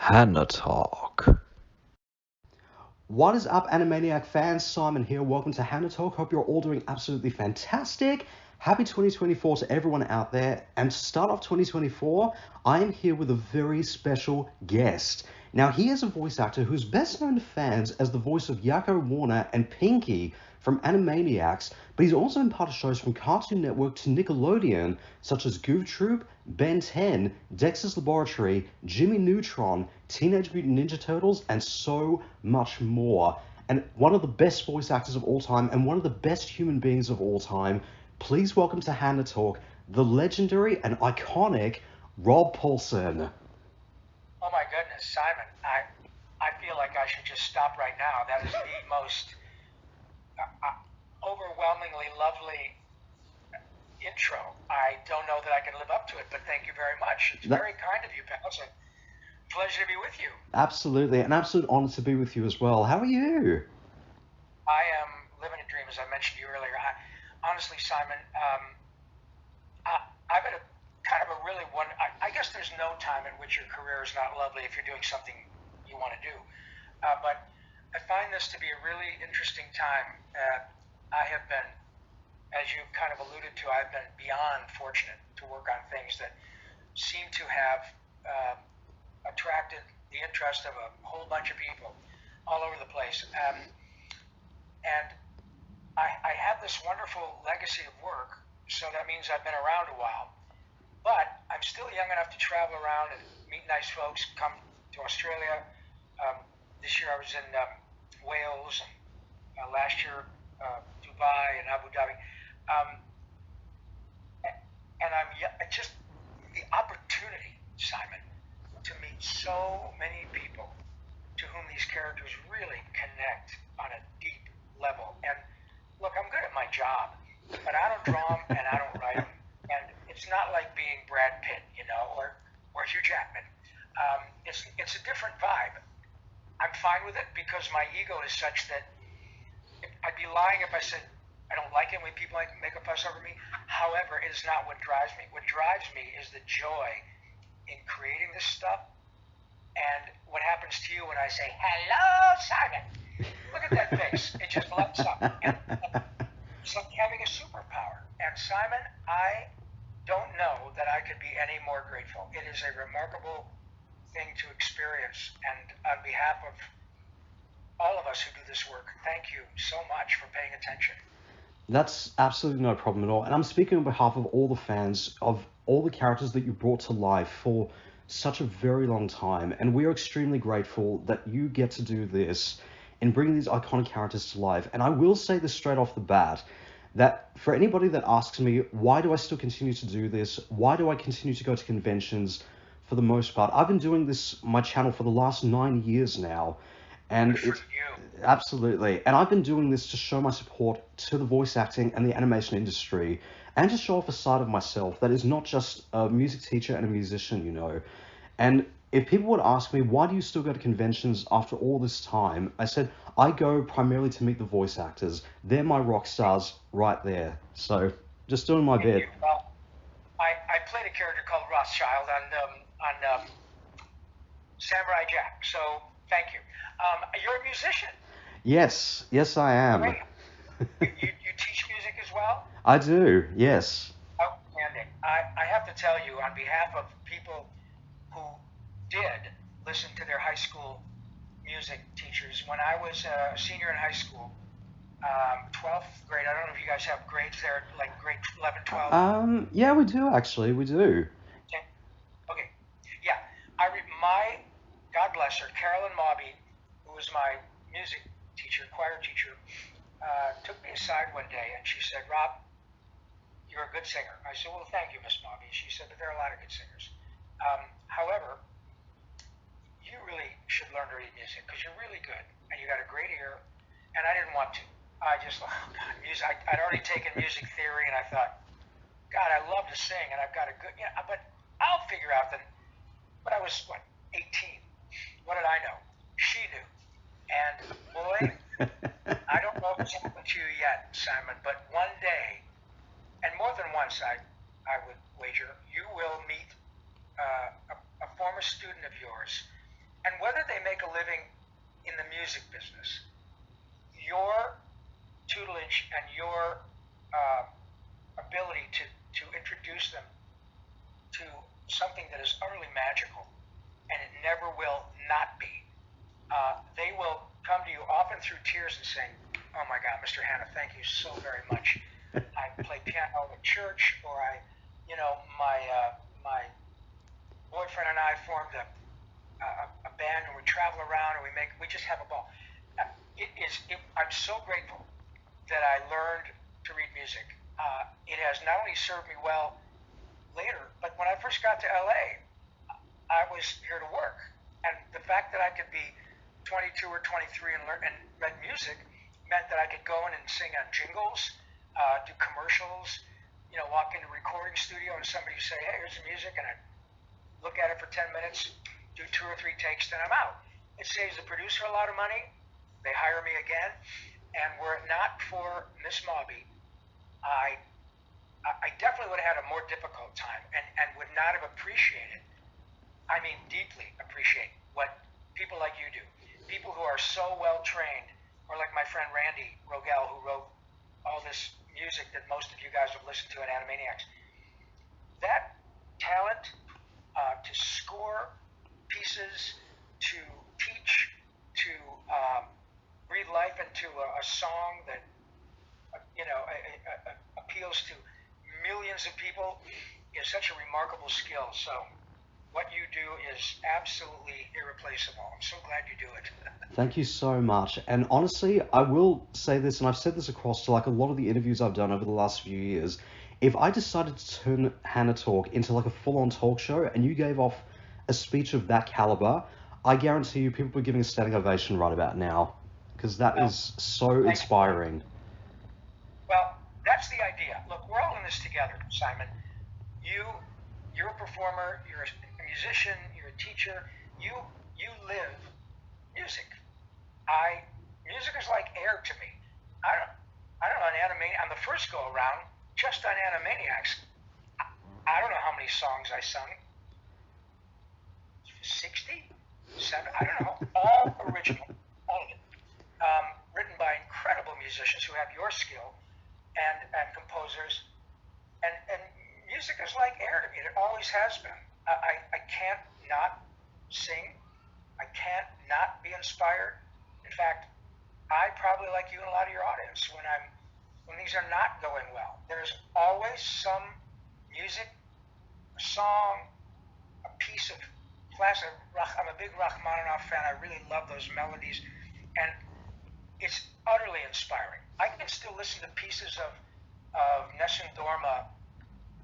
HannaTalk. What is up, Animaniac fans? Simon here. Welcome to HannaTalk. Hope you're all doing absolutely fantastic. Happy 2024 to everyone out there. And to start off 2024, I am here with a very special guest. Now, he is a voice actor who's best known to fans as the voice of Yakko Warner and Pinky from Animaniacs, but he's also been part of shows from Cartoon Network to Nickelodeon, such as Goof Troop, Ben 10, Dexter's Laboratory, Jimmy Neutron, Teenage Mutant Ninja Turtles, and so much more. And one of the best voice actors of all time, and one of the best human beings of all time. Please welcome to HannaTalk, the legendary and iconic Rob Paulsen. Oh my goodness, Simon, I feel like I should just stop right now. That is the most overwhelmingly lovely intro. I don't know that I can live up to it, but thank you very much. It's very kind of you, Paulsen. Pleasure to be with you. Absolutely, an absolute honor to be with you as well. How are you? I am living a dream, as I mentioned to you earlier. Honestly, Simon, I've had a kind of a really one. I guess there's no time in which your career is not lovely if you're doing something you want to do. But I find this to be a really interesting time. I have been, as you've kind of alluded to, I've been beyond fortunate to work on things that seem to have attracted the interest of a whole bunch of people all over the place. And I have this wonderful legacy of work, so that means I've been around a while. But I'm still young enough to travel around and meet nice folks, come to Australia. This year I was in Wales, and last year Dubai and Abu Dhabi. And I'm just the opportunity, Simon, to meet so many people to whom these characters really connect on a deep level. And look, I'm good at my job, but I don't draw them and I don't write them. And it's not like being Brad Pitt, or Hugh Jackman. It's a different vibe. I'm fine with it because my ego is such that I'd be lying if I said I don't like it when people make a fuss over me. However, it is not what drives me. What drives me is the joy in creating this stuff. And what happens to you when I say, "Hello, Simon"? Look at that face. It just lights up. And it's like having a superpower. And Simon, I don't know that I could be any more grateful. It is a remarkable thing to experience. And on behalf of all of us who do this work, thank you so much for paying attention. That's absolutely no problem at all. And I'm speaking on behalf of all the fans of all the characters that you brought to life for such a very long time. And we are extremely grateful that you get to do this and bring these iconic characters to life. And I will say this straight off the bat, that for anybody that asks me, why do I still continue to do this? Why do I continue to go to conventions? For the most part, I've been doing my channel for the last 9 years now. And Good for it's you. absolutely, and I've been doing this to show my support to the voice acting and the animation industry, and to show off a side of myself that is not just a music teacher and a musician. And if people would ask me, why do you still go to conventions after all this time? I said, I go primarily to meet the voice actors. They're my rock stars right there. So, just doing my bit. Well, I played a character called Rothschild on Samurai Jack. So thank you. You're a musician. Yes, yes, I am. Great. You teach music as well? I do, yes. Outstanding. I have to tell you, on behalf of people who did listen to their high school music teachers, when I was a senior in high school, 12th grade, I don't know if you guys have grades there, like grade 11, 12. Yeah, we do actually, we do. Okay. Okay. Yeah. My God bless her, Carolyn Mobby, who was my music teacher, choir teacher, took me aside one day and she said, "Rob, you're a good singer." I said, "Well, thank you, Miss Mobby." She said, "But there are a lot of good singers. However, you really should learn to read music because you're really good and you got a great ear." And I didn't want to. I just thought, oh God, music. I'd already taken music theory and I thought, God, I love to sing and I've got a good, but I'll figure out that. But I was, 18. What did I know? She knew. And boy, I don't know if it's happened to you yet, Simon, but one day, and more than once, I would wager, you will meet a former student of yours And whether they make a living in the music business, your tutelage and your ability to introduce them to something that is utterly magical, and it never will not be. They will come to you often through tears and saying, "Oh my God, Mr. Hanna, thank you so very much. I play piano at church, or my boyfriend and I formed a band, and we travel around, and we just have a ball." I'm so grateful that I learned to read music. It has not only served me well later, but when I first got to LA, I was here to work, and the fact that I could be 22 or 23 and read music meant that I could go in and sing on jingles, do commercials, walk into a recording studio and somebody would say, "Hey, here's the music," and I'd look at it for 10 minutes, do 2 or 3 takes, then I'm out. It saves the producer a lot of money. They hire me again, and were it not for Miss Mobby, I definitely would have had a more difficult time and would not have appreciated, I mean deeply appreciate, what people like you do. People who are so well trained, or like my friend Randy Rogel, who wrote all this music that most of you guys have listened to at Animaniacs. That talent to score pieces, to teach, to breathe life into a song that appeals to millions of people is such a remarkable skill. So what you do is absolutely irreplaceable. I'm so glad you do it. Thank you so much. And honestly, I will say this, and I've said this across to like a lot of the interviews I've done over the last few years. If I decided to turn HannaTalk into like a full-on talk show, and you gave off a speech of that caliber, I guarantee you people are giving a standing ovation right about now, because that is so inspiring. Well, that's the idea. Look, we're all in this together, Simon. You're a performer, you're a musician, you're a teacher. You live music. Music is like air to me. I don't know, on the first go around, just on Animaniacs, I don't know how many songs I sung. 60? 7? I don't know. All original, all of it. Written by incredible musicians who have your skill, and composers. And music is like air to me. It always has been. I can't not sing. I can't not be inspired. In fact, I probably like you and a lot of your audience, when things are not going well, there's always some music, a song, a piece of classic. I'm a big Rachmaninoff fan. I really love those melodies, and it's utterly inspiring. I can still listen to pieces of Nessun Dorma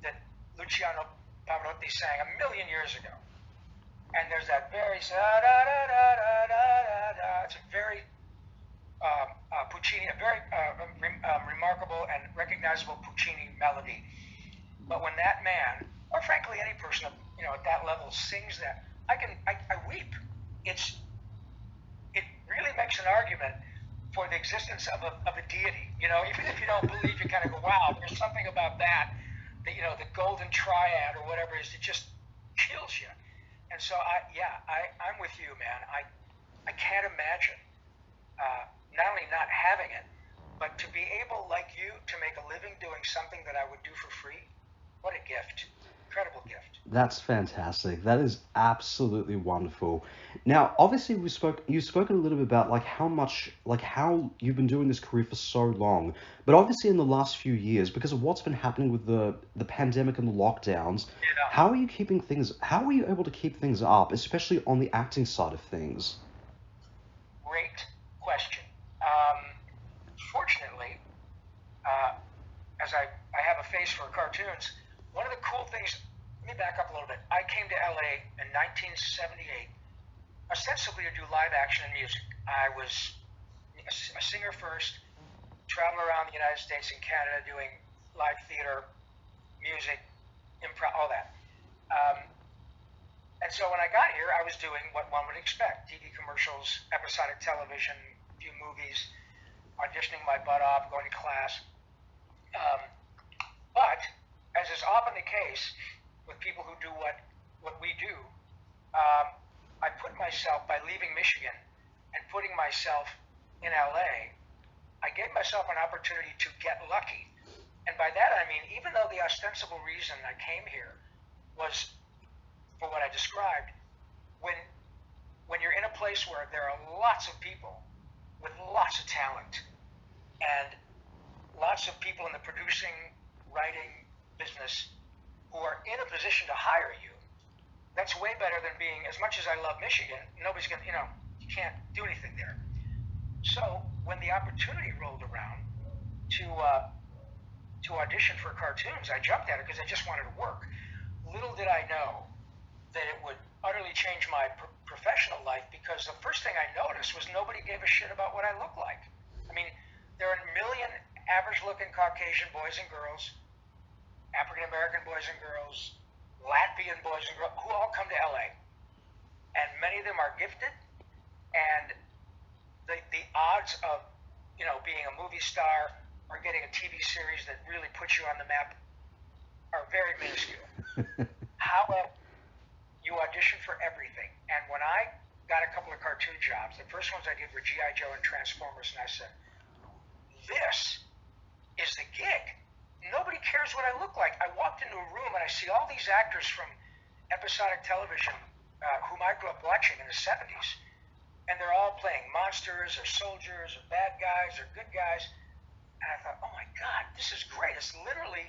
that Luciano Pavarotti sang a million years ago, and there's that very it's a very Puccini, a very remarkable and recognizable Puccini melody. But when that man, or frankly any person at that level, sings that, I weep. It really makes an argument for the existence of a deity. Even if you don't believe, you kind of go, wow, there's something about that the golden triad or whatever it is, it just kills you. And so I'm with you, man. I can't imagine not only not having it, but to be able, like you, to make a living doing something that I would do for free. What a gift. Incredible gift. That's fantastic. That is absolutely wonderful. Now, obviously, you've spoken a little bit about how you've been doing this career for so long, but obviously in the last few years, because of what's been happening with the pandemic and the lockdowns, how are you able to keep things up, especially on the acting side of things? Great question. Fortunately, as I have a face for cartoons, one of the cool things, let me back up a little bit. I came to LA in 1978, ostensibly to do live action and music. I was a singer first, travel around the United States and Canada doing live theater, music, improv, all that. And so when I got here, I was doing what one would expect: TV commercials, episodic television, a few movies, auditioning my butt off, going to class. But as is often the case with people who do what we do, I put my myself, by leaving Michigan and putting myself in LA, I gave myself an opportunity to get lucky. And by that I mean, even though the ostensible reason I came here was for what I described, when you're in a place where there are lots of people with lots of talent and lots of people in the producing, writing business who are in a position to hire you, that's way better than being, as much as I love Michigan, nobody's going to, you can't do anything there. So when the opportunity rolled around to audition for cartoons, I jumped at it because I just wanted to work. Little did I know that it would utterly change my professional life, because the first thing I noticed was nobody gave a shit about what I look like. I mean, there are a million average-looking Caucasian boys and girls, African-American boys and girls, Latvian boys and girls, who all come to LA. And many of them are gifted, and the odds of, being a movie star or getting a TV series that really puts you on the map are very minuscule. However, you audition for everything. And when I got a couple of cartoon jobs, the first ones I did were G.I. Joe and Transformers, and I said, this is the gig. Nobody cares what I look like. I walked into a room and I see all these actors from episodic television whom I grew up watching in the 70s. And they're all playing monsters or soldiers or bad guys or good guys. And I thought, oh my God, this is great. It's literally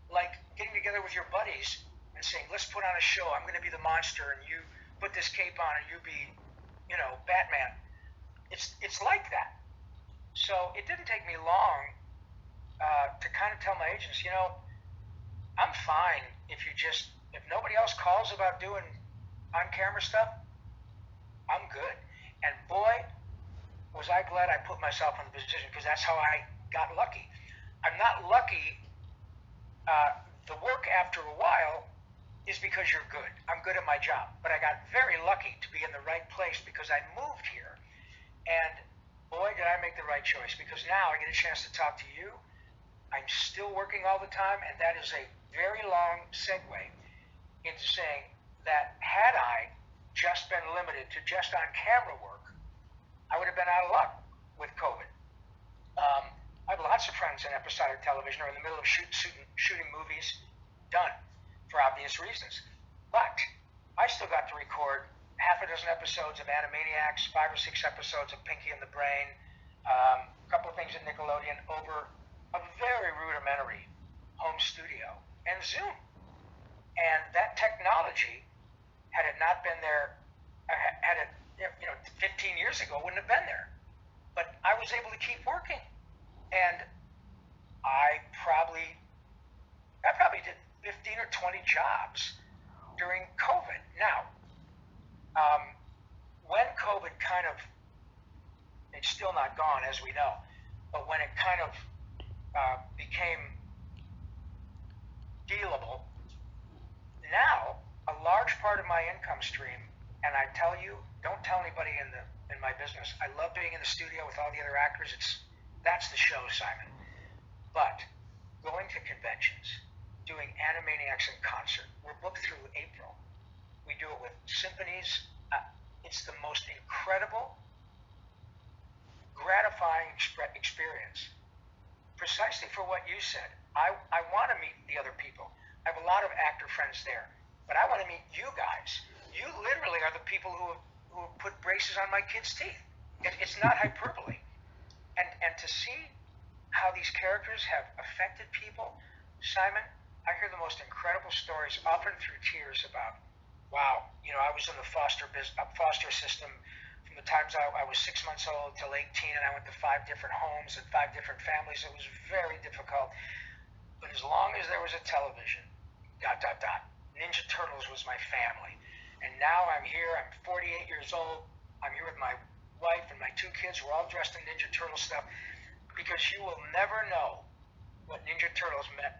like getting together with your buddies and saying, let's put on a show. I'm going to be the monster and you put this cape on and you be, Batman. It's like that. So it didn't take me long to kind of tell my agents, I'm fine if nobody else calls about doing on-camera stuff, I'm good. And boy, was I glad I put myself in the position, because that's how I got lucky. I'm not lucky. The work after a while is because you're good. I'm good at my job. But I got very lucky to be in the right place because I moved here. And boy, did I make the right choice, because now I get a chance to talk to you. I'm still working all the time, and that is a very long segue into saying that had I just been limited to just on-camera work, I would have been out of luck with COVID. I have lots of friends in episodic television or in the middle of shooting movies, done for obvious reasons. But I still got to record half a dozen episodes of Animaniacs, 5 or 6 episodes of Pinky and the Brain, a couple of things at Nickelodeon over a very rudimentary home studio and Zoom. And that technology, had it not been there, had it 15 years ago, wouldn't have been there. But I was able to keep working, and I probably did 15 or 20 jobs during COVID. Now, when COVID it's still not gone, as we know, but when it kind of became dealable, now a large part of my income stream, and I tell you, don't tell anybody in my business, I love being in the studio with all the other actors. That's the show, Simon. But going to conventions, doing Animaniacs in concert, we're booked through April. We do it with symphonies. It's the most incredible, gratifying experience. Precisely for what you said. I want to meet the other people. I have a lot of actor friends there, but I want to meet you guys. You literally are the people who have put braces on my kids' teeth. It's not hyperbole. And to see how these characters have affected people, Simon, I hear the most incredible stories, often through tears, about, wow, I was in the foster system from the times I was 6 months old till 18, and I went to 5 different homes and 5 different families. It was very difficult. But as long as there was a television, ... Ninja Turtles was my family. And now I'm here, I'm 48 years old, I'm here with my wife and my 2 kids, we're all dressed in Ninja Turtle stuff, because you will never know what Ninja Turtles meant, ...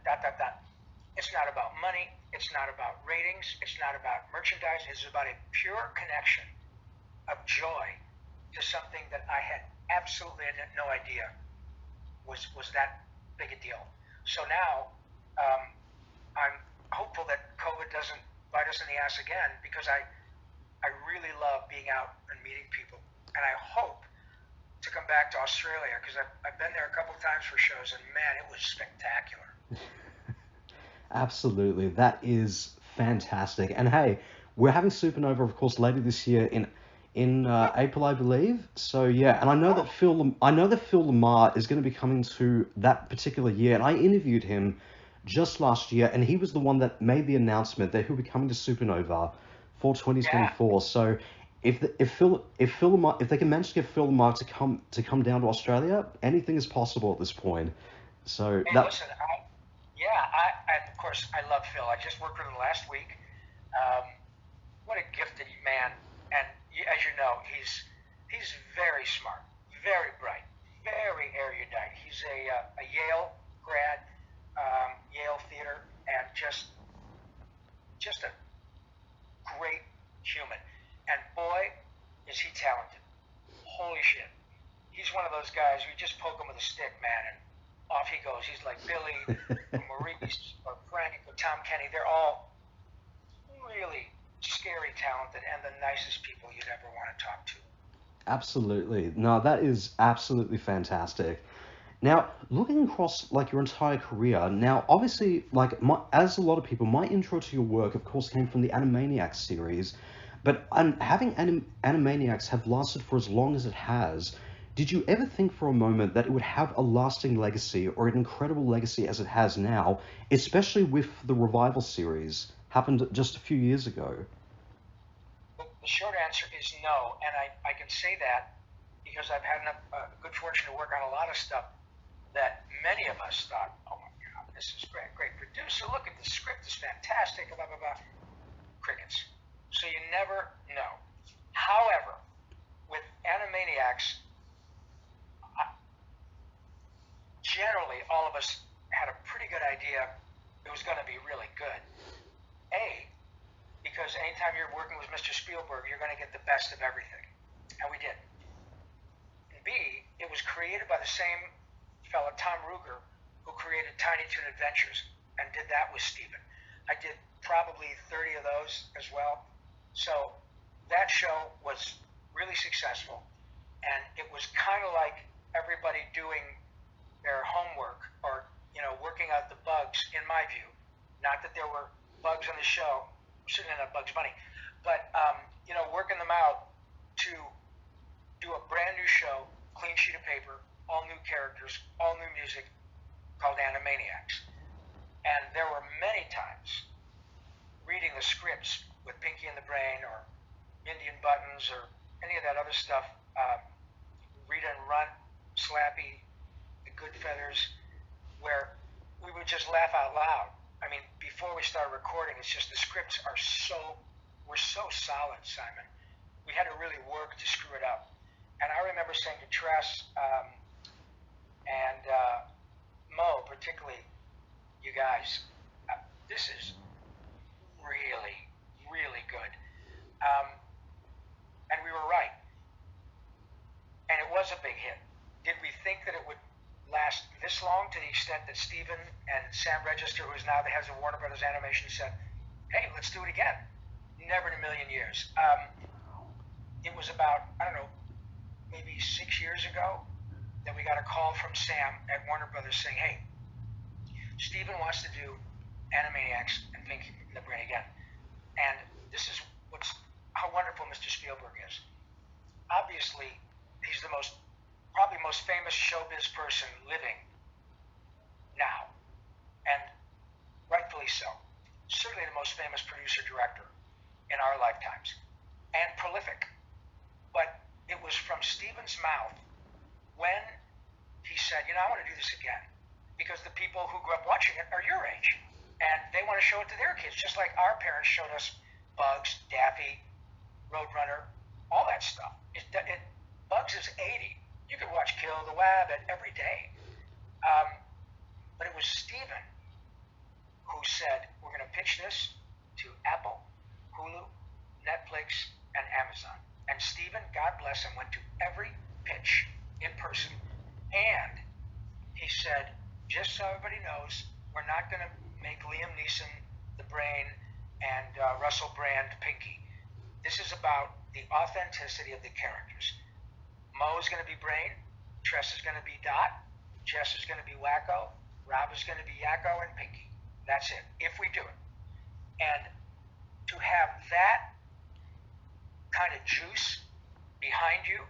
It's not about money, it's not about ratings, it's not about merchandise, it's about a pure connection of joy to something that I had absolutely no idea was that big a deal. So now, I'm hopeful that COVID doesn't bite us in the ass again, because I I really love being out and meeting people, and I hope to come back to Australia because I've been there a couple times for shows, and man, it was spectacular. Absolutely, that is fantastic. And hey, we're having Supernova, of course, later this year in April, I believe. So yeah, and I know that Phil Lamar is going to be coming to that particular year, and I interviewed him just last year, and he was the one that made the announcement that he'll be coming to Supernova for 2024. So if Lamar, if they can manage to get Phil Lamar to come down to Australia, anything is possible at this point. So Hey, that listen, and of course, I love Phil. I just worked with him last week. Um, what a gifted man, and as you know, he's very smart, very bright, very erudite. He's a Yale grad, Yale theater, and just a great human. And boy, is he talented. Holy shit. He's one of those guys who just poke him with a stick, man, and off he goes. He's like Billy or Maurice or Frank or Tom Kenny. They're all really scary talented and the nicest people you'd ever want to talk to. Absolutely. No, that is absolutely fantastic. Now, looking across like your entire career, now obviously, like as a lot of people, my intro to your work, of course, came from the Animaniacs series, but having Animaniacs have lasted for as long as it has, did you ever think for a moment that it would have a lasting legacy or an incredible legacy as it has now, especially with the revival series happened just a few years ago? The short answer is no, and I can say that because I've had a good fortune to work on a lot of stuff that many of us thought, oh my God, this is great, great producer, look at the script, it's fantastic, blah, blah, blah. Crickets. So you never know. However, with Animaniacs, generally all of us had a pretty good idea it was going to be really good. A, because anytime you're working with Mr. Spielberg, you're going to get the best of everything. And we did. And B, it was created by the same fellow, Tom Ruegger, who created Tiny Toon Adventures and did that with Steven. I did probably 30 of those as well. So that show was really successful. And it was kind of like everybody doing their homework or, working out the bugs, in my view. Not that there were bugs on the show. Certainly not Bugs Bunny. But, working them out to do a brand new show, clean sheet of paper, all new characters, all new music, called Animaniacs. And there were many times reading the scripts with Pinky and the Brain or Indian Buttons or any of that other stuff, Rita and Runt, Slappy, The Good Feathers, where we would just laugh out loud. I mean, before we started recording, it's just the scripts were so solid, Simon. We had to really work to screw it up. And I remember saying to Tress and Mo, particularly, you guys, this is really, really good. And we were right. And it was a big hit. Did we think that it would last this long to the extent that Steven and Sam Register, who is now the heads of Warner Brothers Animation, said, hey, let's do it again? Never in a million years. It was about, I don't know, maybe 6 years ago that we got a call from Sam at Warner Brothers saying, hey, Steven wants to do Animaniacs and Pinky and the Brain again. And this is how wonderful Mr. Spielberg is. Obviously, he's the probably most famous showbiz person living now, and rightfully so. Certainly the most famous producer-director in our lifetimes, and prolific. But it was from Steven's mouth when he said, I want to do this again, because the people who grew up watching it are your age, and they want to show it to their kids, just like our parents showed us Bugs, Daffy, Roadrunner, all that stuff. Bugs is 80. You could watch Kill the Wabbit every day. But it was Steven who said, we're going to pitch this to Apple, Hulu, Netflix, and Amazon. And Steven, God bless him, went to every pitch in person. And he said, just so everybody knows, we're not going to make Liam Neeson the Brain and Russell Brand Pinky. This is about the authenticity of the characters. Mo is going to be Brain, Tress is going to be Dot, Jess is going to be Wacko, Rob is going to be Yakko, and Pinky. That's it, if we do it. And to have that kind of juice behind you,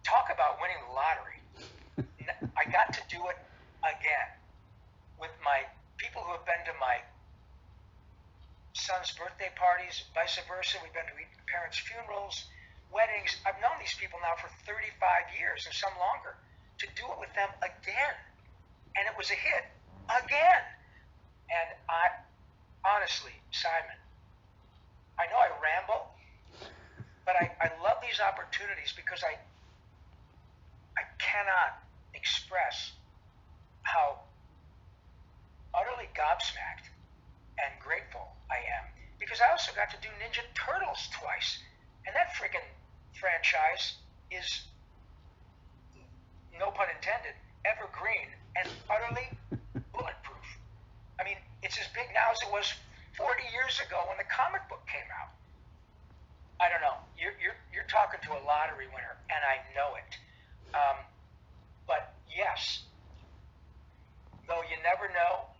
talk about winning the lottery. I got to do it again with my people who have been to my son's birthday parties, vice versa. We've been to parents' funerals, weddings. I've known these people now for 35 years and some longer. To do it with them again, and it was a hit again. And I honestly, Simon, I know I ramble, but I love these opportunities because I cannot express how utterly gobsmacked and grateful I am, because I also got to do Ninja Turtles twice, and that freaking franchise is, no pun intended, evergreen and utterly bulletproof. I mean, it's as big now as it was 40 years ago when the comic book came out. I don't know. You're talking to a lottery winner, and I know it. But yes, though you never know,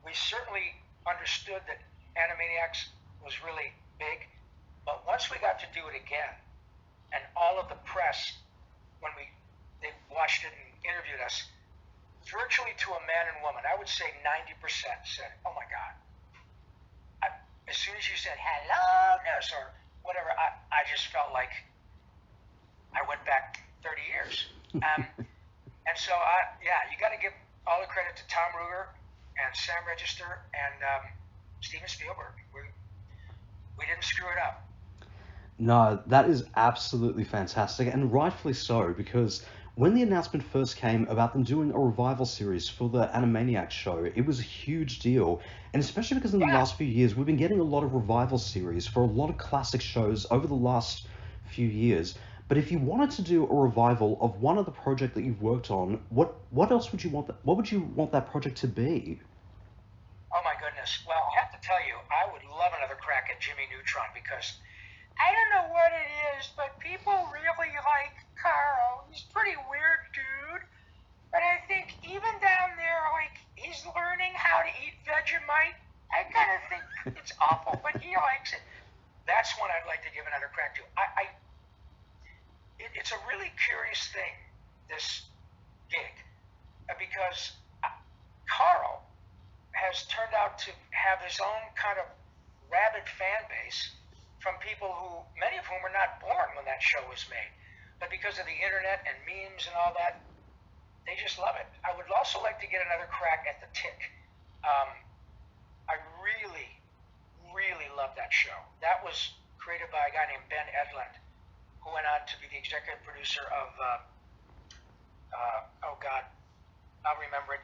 we certainly understood that Animaniacs was really big, but once we got to do it again, and all of the press, when they watched it and interviewed us, virtually to a man and woman, I would say 90% said, "Oh my God." As soon as you said hello, nurse, or whatever, I just felt like I went back 30 years. And so, you got to give all the credit to Tom Ruger and Sam Register and Steven Spielberg. We didn't screw it up. No, that is absolutely fantastic, and rightfully so, because when the announcement first came about them doing a revival series for the Animaniacs show, it was a huge deal, and especially because in the last few years, we've been getting a lot of revival series for a lot of classic shows over the last few years. But if you wanted to do a revival of one other project that you've worked on, what else would you want? What would you want that project to be? Oh my goodness! Well, I have to tell you, I would love another crack at Jimmy Neutron, because I don't know what it is, but people really like Carl. He's a pretty weird dude, but I think even down there, like, he's learning how to eat Vegemite. I kind of think it's awful, but he likes it. That's one I'd like to give another crack to. It's a really curious thing, this gig, because Carl has turned out to have his own kind of rabid fan base from people who, many of whom were not born when that show was made. But because of the internet and memes and all that, they just love it. I would also like to get another crack at the Tick. I really, really love that show. That was created by a guy named Ben Edlund, who went on to be the executive producer of, oh God, I'll remember it,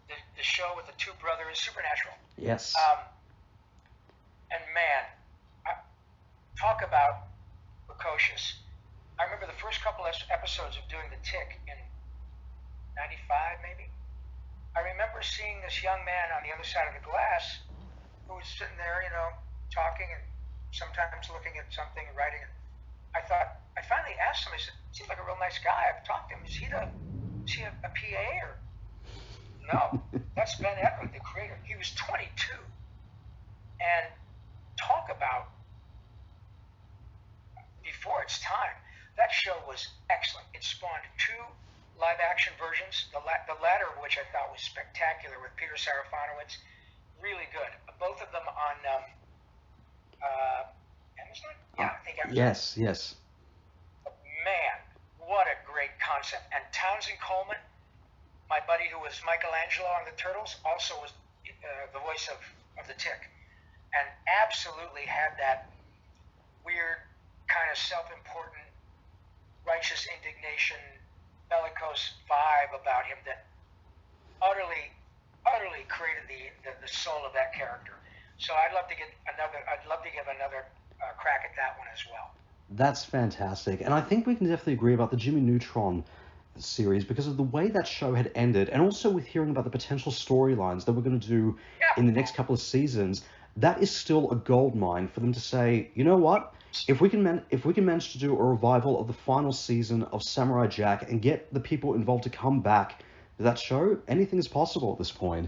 the show with the two brothers, Supernatural. Yes. And man, talk about precocious. I remember the first couple of episodes of doing the Tick in 95 maybe. I remember seeing this young man on the other side of the glass who was sitting there, talking and sometimes looking at something and writing. I thought, I finally asked him, I said, "Seems like a real nice guy. I've talked to him. Is he a PA or?" No, that's Ben Edlund, the creator. He was 22. And talk about before its time. That show was excellent. It spawned 2 live-action versions, the latter of which I thought was spectacular, with Peter Serafinowicz. Really good. Both of them on Amazon? Yeah, I think Amazon. Yes. Man, what a great concept. And Townsend Coleman, my buddy who was Michelangelo on the Turtles, also was the voice of the Tick, and absolutely had that weird kind of self-important, righteous indignation, bellicose vibe about him that utterly created the soul of that character. So I'd love to give another crack at that one as well. That's fantastic, and I think we can definitely agree about the Jimmy Neutron series because of the way that show had ended, and also with hearing about the potential storylines that we're going to do in the next couple of seasons. that is still a gold mine for them to say, you know what? If we can manage to do a revival of the final season of Samurai Jack and get the people involved to come back to that show, anything is possible at this point.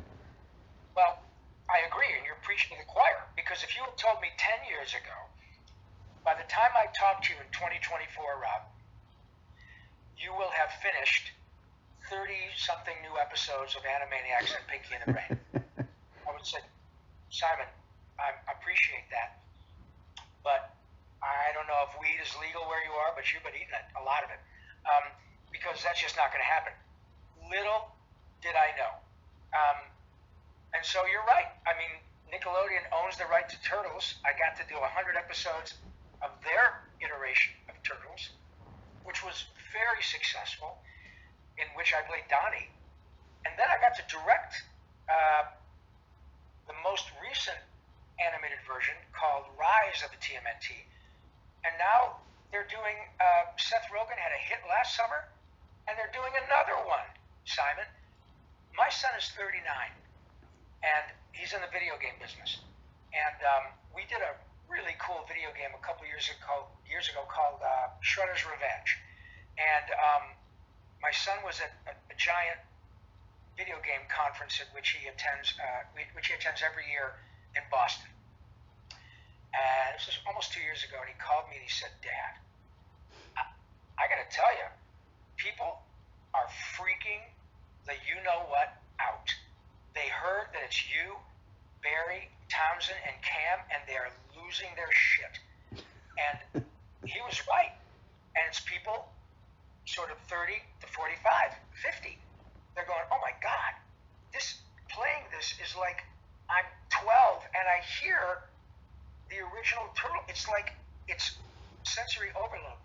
Well, I agree, and you're preaching to the choir, because if you had told me 10 years ago, by the time I talk to you in 2024, Rob, you will have finished 30-something new episodes of Animaniacs and Pinky and the Brain. I would say, Simon, I appreciate that, but I don't know if weed is legal where you are, but you've been eating a lot of it, because that's just not going to happen. Little did I know. And so you're right. I mean, Nickelodeon owns the right to Turtles. I got to do 100 episodes of their iteration of Turtles, which was very successful, in which I played Donnie. And then I got to direct the most recent animated version called Rise of the TMNT. And now they're doing, Seth Rogen had a hit last summer, and they're doing another one, Simon. My son is 39, and he's in the video game business. And we did a really cool video game a couple years ago called Shredder's Revenge. And my son was at a giant video game conference at which he attends every year in Boston. And this was almost 2 years ago, and he called me and he said, Dad, I got to tell you, people are freaking the you-know-what out. They heard that it's you, Barry, Townsend, and Cam, and they're losing their shit. And he was right. And it's people sort of 30 to 45, 50. They're going, oh my God, playing this is like I'm 12 and I hear the original Turtle. It's like it's sensory overload.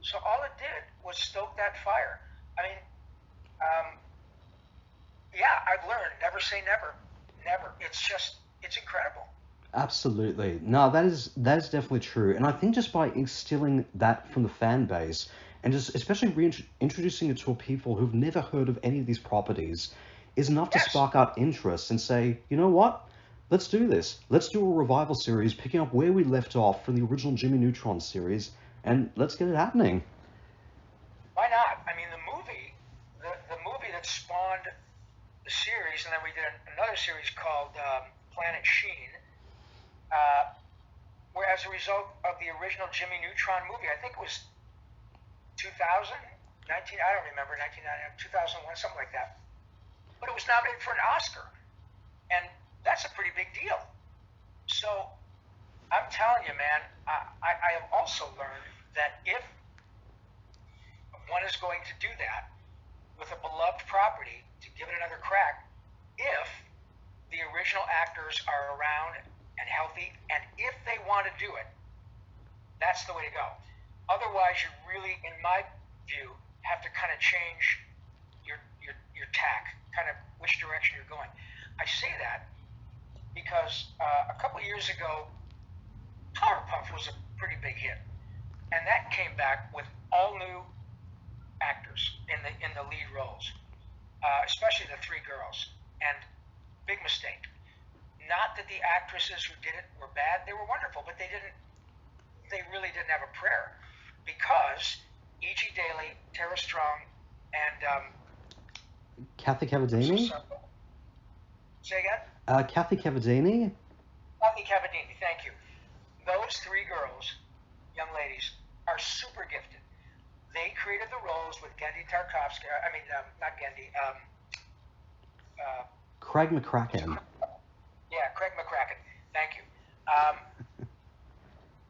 So all it did was stoke that fire. I mean, yeah, I've learned never say never, never. It's incredible. Absolutely. No, that is definitely true. And I think just by instilling that from the fan base and just especially reintroducing it to people who've never heard of any of these properties is enough to spark out interest and say, you know what? Let's do this. Let's do a revival series picking up where we left off from the original Jimmy Neutron series, and let's get it happening. Why not? I mean, the movie that spawned the series, and then we did another series called Planet Sheen, where as a result of the original Jimmy Neutron movie, I think it was 2000, I don't remember, 1999, 2001, something like that. But it was nominated for an Oscar. And that's a pretty big deal. So I'm telling you, man, I have also learned that if one is going to do that with a beloved property, to give it another crack, if the original actors are around and healthy, and if they want to do it, that's the way to go. Otherwise, you really, in my view, have to kind of change your tack, kind of which direction you're going. I say that because a couple of years ago, Powerpuff was a pretty big hit, and that came back with all new actors in the lead roles, especially the three girls. And big mistake. Not that the actresses who did it were bad; they were wonderful, but they really didn't have a prayer, because E.G. Daly, Tara Strong, and Kathy Cavadini? Say again? Kathy Cavadini? Kathy Cavadini, thank you. Those three girls, young ladies, are super gifted. They created the roles with Gendy Tarkovsky. Not Gendy. Craig McCracken. Yeah, Craig McCracken. Thank you.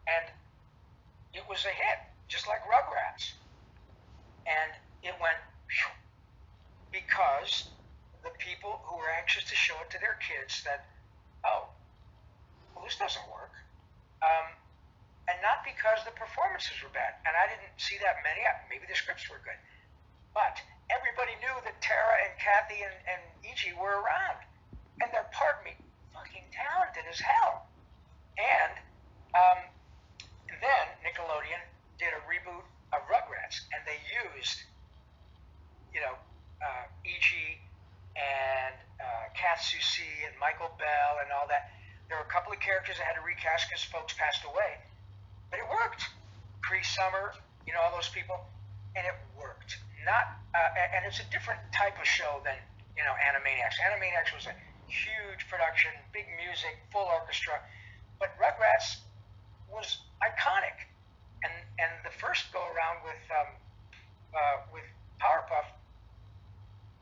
And it was a hit, just like Rugrats. And it went phew, because the people who were anxious to show it to their kids said, oh, well, this doesn't work. And not because the performances were bad. And I didn't see that many. Maybe the scripts were good. But everybody knew that Tara and Kathy and E.G. were around. And they're, pardon me, fucking talented as hell. And then Nickelodeon did a reboot of Rugrats, and they used, E.G. and Kath Soucie and Michael Bell and all that. There were a couple of characters I had to recast because folks passed away, but it worked. Pre-Summer, you know, all those people, and it worked. Not, and it's a different type of show than, you know, Animaniacs. Animaniacs was a huge production, big music, full orchestra, but Rugrats was iconic. And the first go around with Powerpuff,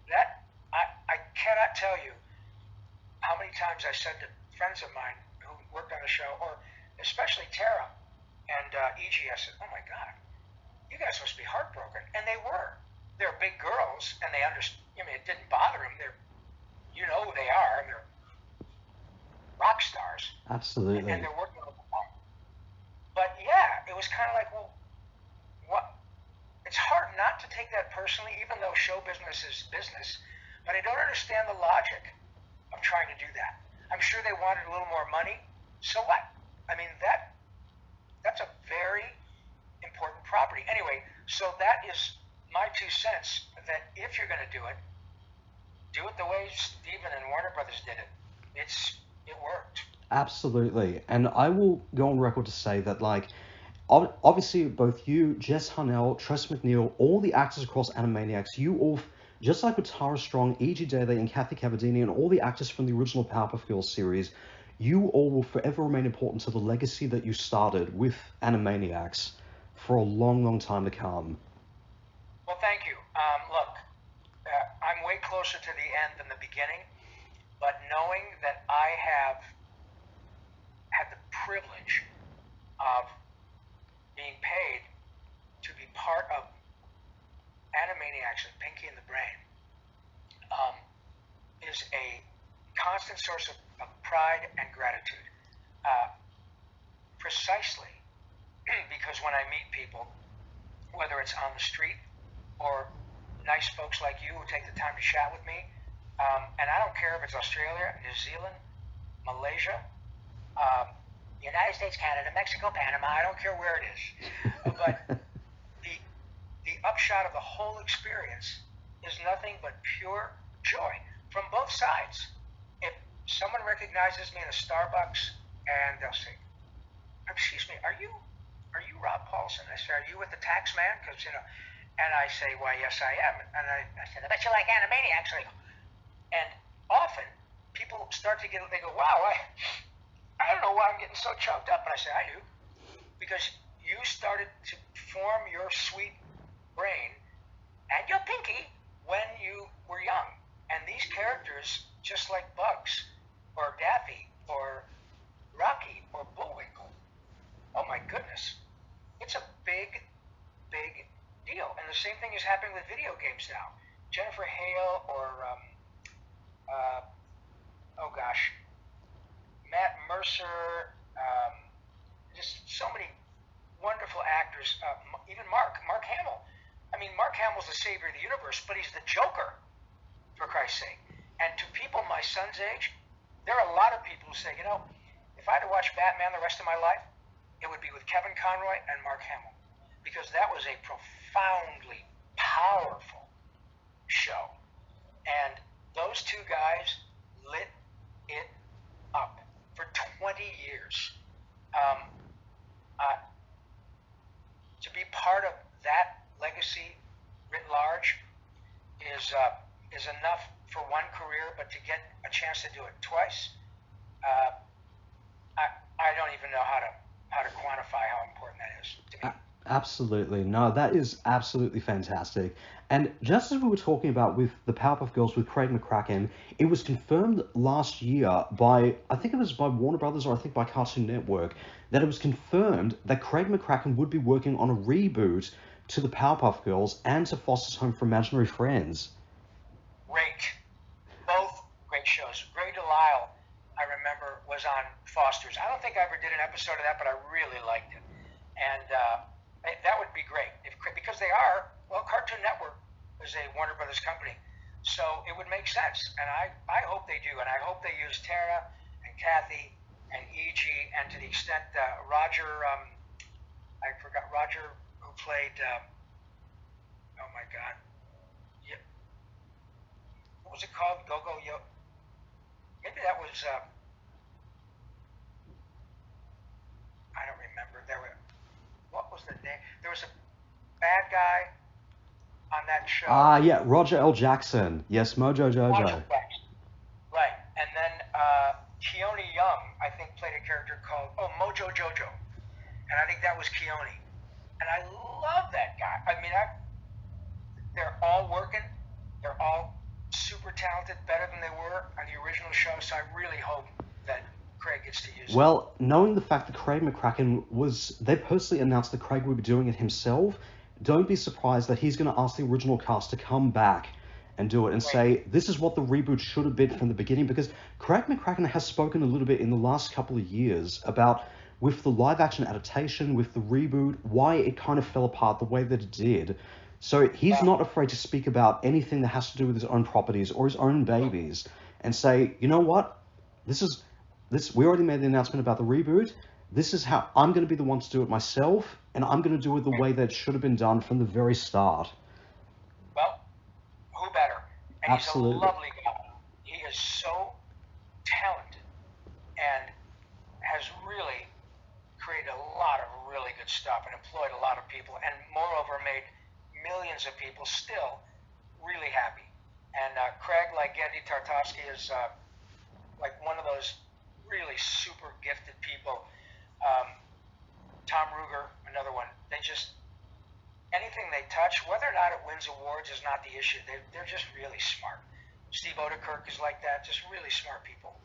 that I cannot tell you how many times I said to friends of mine who worked on the show, or especially Tara and E.G., I said, "Oh my God, you guys must be heartbroken," and they were. They're big girls, and they understand. I mean, it didn't bother them. They're, you know who they are. They're rock stars. Absolutely. And they're working with them. But yeah, it was kind of like, well, what? It's hard not to take that personally, even though show business is business. But I don't understand the logic of trying to do that. I'm sure they wanted a little more money. So what? I mean, that's a very important property. Anyway, so that is my 2 cents, that if you're going to do it the way Steven and Warner Brothers did it. It worked. Absolutely. And I will go on record to say that, like, obviously both you, Jess Hunnell, Tress MacNeille, all the actors across Animaniacs, you all, just like with Tara Strong, E.G. Daly, and Kathy Cavadini, and all the actors from the original Powerpuff Girls series, you all will forever remain important to the legacy that you started with Animaniacs for a long, long time to come. Well, thank you. Look, I'm way closer to the end than the beginning, but knowing that I have had the privilege of being paid to be part of Animaniacs and Pinky and the Brain is a constant source of pride and gratitude. Precisely because when I meet people, whether it's on the street or nice folks like you who take the time to chat with me, and I don't care if it's Australia, New Zealand, Malaysia, United States, Canada, Mexico, Panama, I don't care where it is. But the upshot of the whole experience is nothing but pure joy from both sides. If someone recognizes me in a Starbucks and they'll say, "Excuse me, are you Rob Paulsen?" I say, "Are you with the tax man?" Because, you know, and I say, "Why, yes, I am." And I said, "I bet you like Animaniacs." And often people start to they go, "Wow, I don't know why I'm getting so choked up." And I say, "I do." Because you started to form your sweet brain and your pinky when you were young. And these characters, just like Bugs or Daffy or Rocky or Bullwinkle, oh my goodness, it's a big, big deal. And the same thing is happening with video games now. Jennifer Hale or, oh gosh, Matt Mercer, just so many wonderful actors, even Mark Hamill. I mean, Mark Hamill's the savior of the universe, but he's the Joker, for Christ's sake. And to people my son's age, there are a lot of people who say, you know, if I had to watch Batman the rest of my life, it would be with Kevin Conroy and Mark Hamill, because that was a profoundly powerful show. And those two guys lit it up for 20 years. To be part of that legacy writ large is enough for one career, but to get a chance to do it twice, I don't even know how to quantify how important that is to me. Absolutely. No, that is absolutely fantastic. And just as we were talking about with the Powerpuff Girls with Craig McCracken, it was confirmed last year by, I think it was by Warner Brothers or I think by Cartoon Network, that it was confirmed that Craig McCracken would be working on a reboot to the Powerpuff Girls and to Foster's Home for Imaginary Friends. Great. Both great shows. Greg Delisle, I remember, was on Foster's. I don't think I ever did an episode of that, but I really liked it. And that would be great. Because they are, well, Cartoon Network is a Warner Brothers company. So it would make sense. And I hope they do. And I hope they use Tara and Kathy and E.G. and to the extent Roger, I forgot, Roger who played, oh my God. What was it called? Go-Go Yo. Maybe that was I don't remember. What was the name? There was a bad guy on that show. Yeah, Roger L. Jackson. Yes, Mojo Jojo. Roger Jackson. Right. And then Keone Young, I think, played a character called Mojo Jojo. And I think that was Keone. And I love that guy. I mean, they're all working. They're all super talented, better than they were on the original show. So I really hope that Craig gets to use it. Well, knowing the fact that Craig McCracken they personally announced that Craig would be doing it himself, don't be surprised that he's going to ask the original cast to come back and do it and say, this is what the reboot should have been from the beginning, because Craig McCracken has spoken a little bit in the last couple of years about, with the live action adaptation, with the reboot, why it kind of fell apart the way that it did. So he's not afraid to speak about anything that has to do with his own properties or his own babies and say, you know what, we already made the announcement about the reboot. This is how I'm going to be the one to do it myself, and I'm going to do it the way that it should have been done from the very start. Well, who better? And Absolutely. He's a lovely guy. He is so talented and has really created a lot of really good stuff and employed a lot of people, and moreover made millions of people still really happy. And Craig, like Gendy Tartakovsky, is like one of those really super gifted people. Tom Ruger, another one. They just, anything they touch, whether or not it wins awards is not the issue. They're just really smart. Steve Odekirk is like that, just really smart people.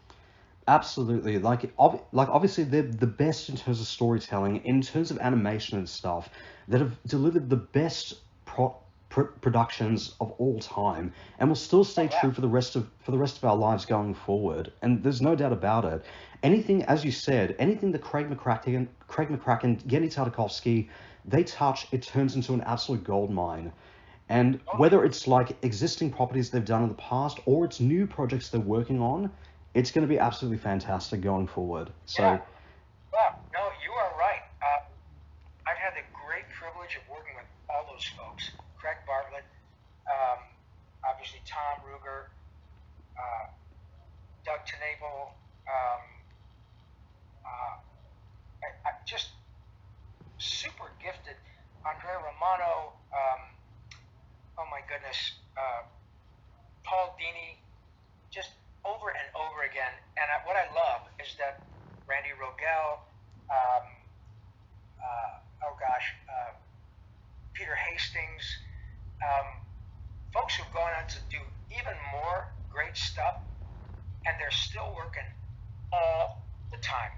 Absolutely. Like obviously they're the best in terms of storytelling, in terms of animation and stuff, that have delivered the best productions of all time, and will still stay true for the rest of our lives going forward. And there's no doubt about it. Anything, as you said, anything that Craig McCracken, Gendy Tartakovsky, they touch, it turns into an absolute gold mine. And whether it's like existing properties they've done in the past or it's new projects they're working on, it's going to be absolutely fantastic going forward. So. Yeah. Well, no, you are right. I've had the great privilege of working with all those folks. Craig Bartlett, obviously Tom Ruger, Doug Tenable, just super gifted. Andrea Romano, oh my goodness, Paul Dini, just over and over again. And what I love is that Randy Rogel, Peter Hastings, folks who've gone on to do even more great stuff, and they're still working all the time.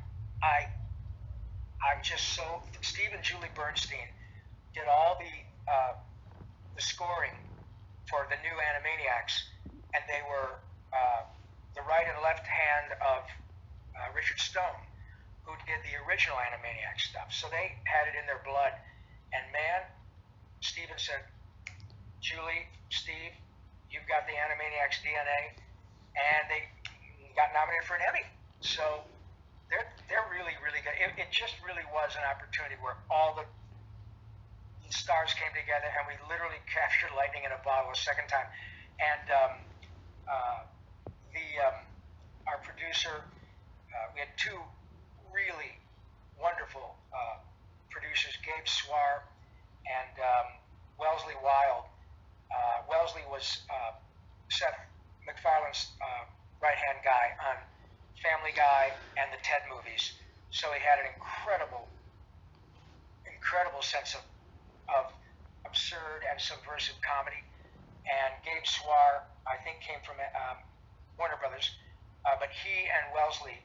I'm just so. Steve and Julie Bernstein did all the scoring for the new Animaniacs, and they were the right and left hand of Richard Stone, who did the original Animaniacs stuff. So they had it in their blood. And man, Steven said, Julie, Steve, you've got the Animaniacs DNA, and they got nominated for an Emmy. So they're really, really good. It just really was an opportunity where all the stars came together, and we literally captured lightning in a bottle a second time. And our producer, we had two really wonderful producers, Gabe Swar and Wellesley Wild. Wellesley was Seth MacFarlane's right-hand guy on Family Guy and the Ted movies. So he had an incredible sense of absurd and subversive comedy. And Gabe Swar, I think, came from Warner Brothers, but he and Wellesley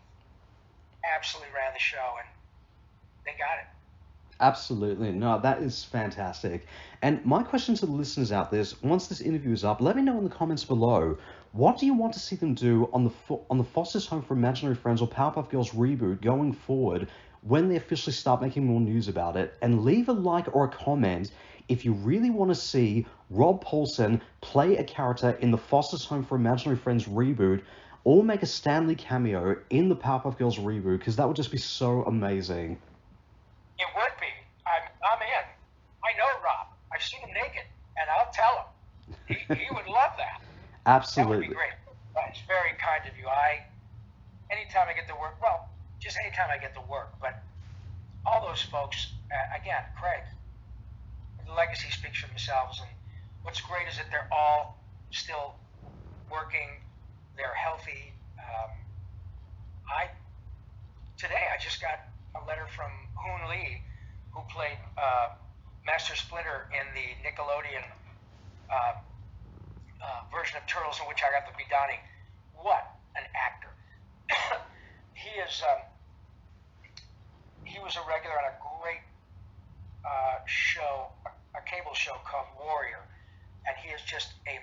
absolutely ran the show, and they got it. Absolutely. No, that is fantastic. And my question to the listeners out there is, once this interview is up, let me know in the comments below, what do you want to see them do on the Foster's Home for Imaginary Friends or Powerpuff Girls reboot going forward when they officially start making more news about it? And leave a like or a comment if you really want to see Rob Paulsen play a character in the Foster's Home for Imaginary Friends reboot, or make a Stanley cameo in the Powerpuff Girls reboot, because that would just be so amazing. It would be. I'm in. I know Rob. I've seen him naked, and I'll tell him. He would love that. Absolutely. That would be great. It's very kind of you. Anytime I get to work, well, just anytime I get to work, but all those folks, again, Craig, the legacy speaks for themselves. And what's great is that they're all still working. They're healthy. Today I just got a letter from Hoon Lee, who played Master Splinter in the Nickelodeon version of Turtles, in which I got to be Donnie. What an actor! He was a regular on a great show, a cable show called Warrior, and he is just a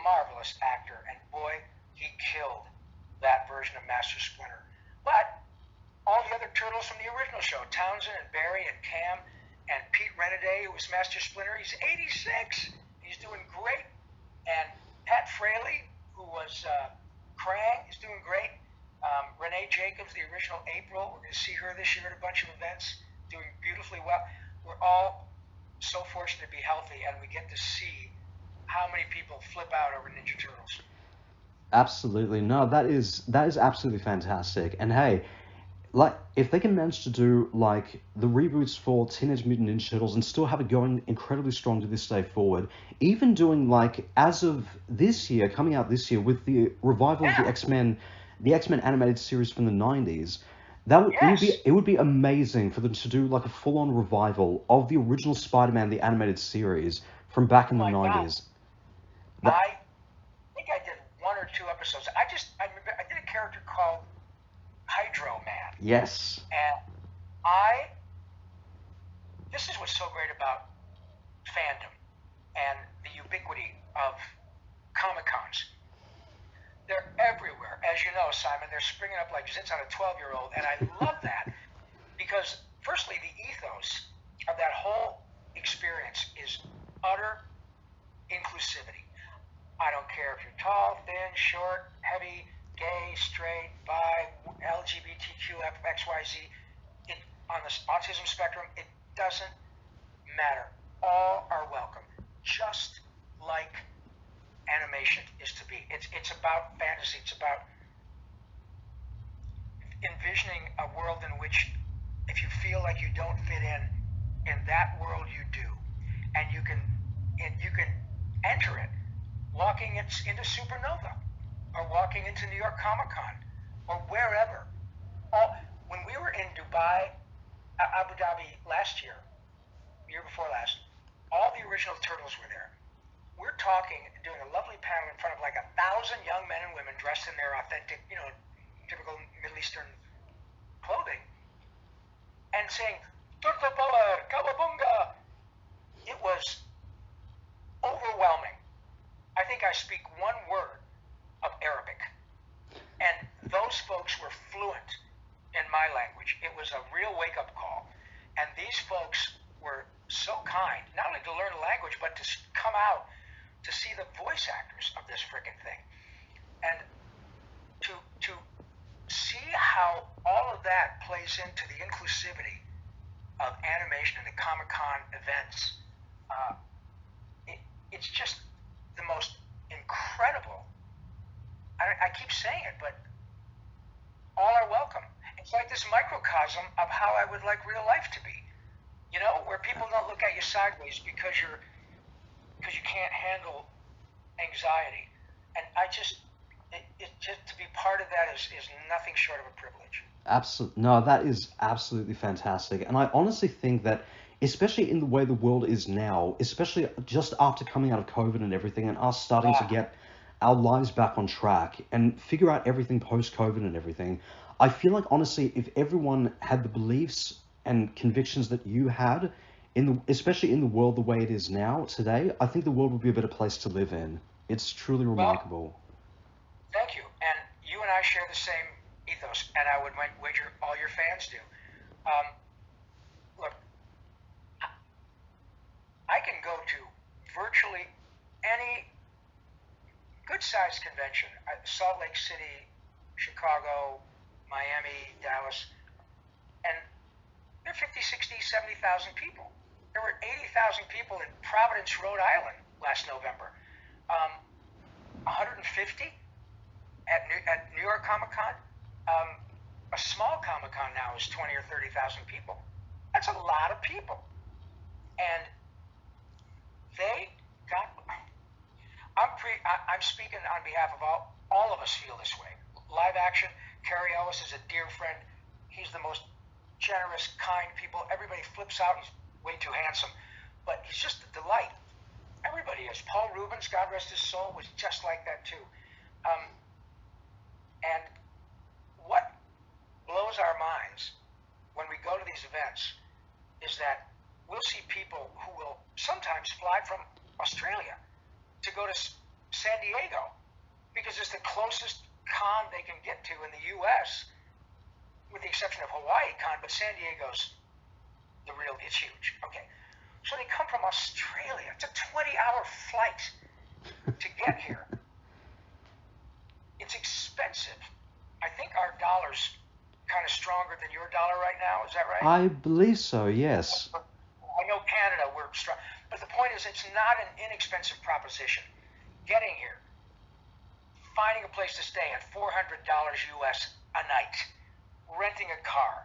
marvelous actor. And boy, he killed that version of Master Splinter. But all the other turtles from the original show, Townsend and Barry and Cam and Pete Renaday, who was Master Splinter, he's 86. He's doing great. And Pat Fraley, who was Krang, is doing great. Renee Jacobs, the original April, we're going to see her this year at a bunch of events, doing beautifully well. We're all so fortunate to be healthy, and we get to see how many people flip out over Ninja Turtles. Absolutely. No, that is absolutely fantastic. And hey, like, if they can manage to do like the reboots for Teenage Mutant Ninja Turtles and still have it going incredibly strong to this day forward, even doing like as of this year, coming out this year with the revival of the X-Men animated series from the 90s, it would be amazing for them to do like a full-on revival of the original Spider-Man the animated series from back in the 90s. I think I did 1 or 2 episodes. I remember I did a character called Hydro Man. Yes. And this is what's so great about fandom and the ubiquity of Comic-Cons. They're everywhere. As you know, Simon, they're springing up like zits on a 12-year-old, and I love that because, firstly, the ethos of that whole experience is utter inclusivity. I don't care if you're tall, thin, short, heavy, gay, straight, bi, LGBTQ, XYZ, on the autism spectrum, it doesn't matter. All are welcome, just like animation is to be. It's about fantasy. It's about envisioning a world in which, if you feel like you don't fit in that world you do, and you can enter it, walking into Supernova, or walking into New York Comic Con, or wherever. When we were in Dubai, Abu Dhabi last year, year before last, all the original Turtles were there. We're doing a lovely panel in front of like 1,000 young men and women dressed in their authentic, typical Middle Eastern clothing, and saying, Turtle Power, Kawabunga. It was overwhelming. I think I speak 1 word of Arabic. And those folks were fluent in my language. It was a real wake-up call. And these folks were so kind, not only to learn the language, but to come out to see the voice actors of this frickin' thing. And to see how all of that plays into the inclusivity of animation and the Comic-Con events. It's just the most incredible. I keep saying it, but all are welcome. It's like this microcosm of how I would like real life to be. Where people don't look at you sideways because you can't handle anxiety. And just to be part of that is nothing short of a privilege. Absolutely. No, that is absolutely fantastic. And I honestly think that, especially in the way the world is now, especially just after coming out of COVID and everything, and us starting to get our lives back on track and figure out everything post-COVID and everything, I feel like, honestly, if everyone had the beliefs and convictions that you had, especially in the world the way it is now today, I think the world would be a better place to live in. It's truly remarkable. Thank you. And you and I share the same ethos, and I would wager all your fans do. Look, I can go to virtually any good-sized convention, Salt Lake City, Chicago, Miami, Dallas, and there are 50, 60, 70,000 people. There were 80,000 people in Providence, Rhode Island last November. 150 at New York Comic Con. A small Comic Con now is 20 or 30,000 people. That's a lot of people. And they got, I'm speaking on behalf of all of us feel this way. Live action, Carrie Ellis is a dear friend. He's the most generous, kind people. Everybody flips out. He's way too handsome, but he's just a delight. Everybody is. Paul Rubens, God rest his soul, was just like that too. And what blows our minds when we go to these events is that we'll see people who will sometimes fly from Australia to go to San Diego because it's the closest con they can get to in the U.S., with the exception of Hawaii Con, but San Diego's it's huge. Okay. So they come from Australia. It's a 20-hour flight to get here. It's expensive. I think our dollar's kind of stronger than your dollar right now. Is that right? I believe so, yes. I know Canada, we're strong. But the point is, it's not an inexpensive proposition. Getting here, finding a place to stay at $400 US a night, renting a car,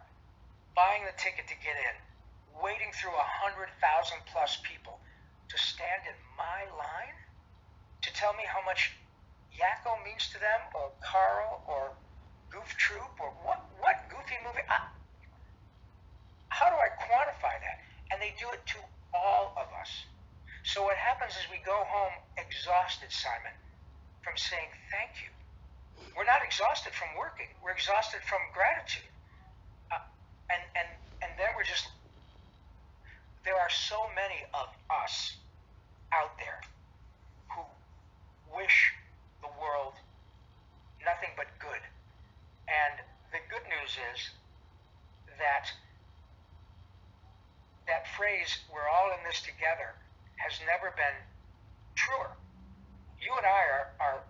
buying the ticket to get in, waiting through 100,000 plus people to stand in my line to tell me how much Yakko means to them, or Carl, or Goof Troop, or what goofy movie. How do I quantify that? And they do it to all of us. So what happens is we go home exhausted, Simon, from saying thank you. We're not exhausted from working. We're exhausted from gratitude. And then we're just, there are so many of us out there who wish the world nothing but good. And the good news is that that phrase, we're all in this together, has never been truer. You and I are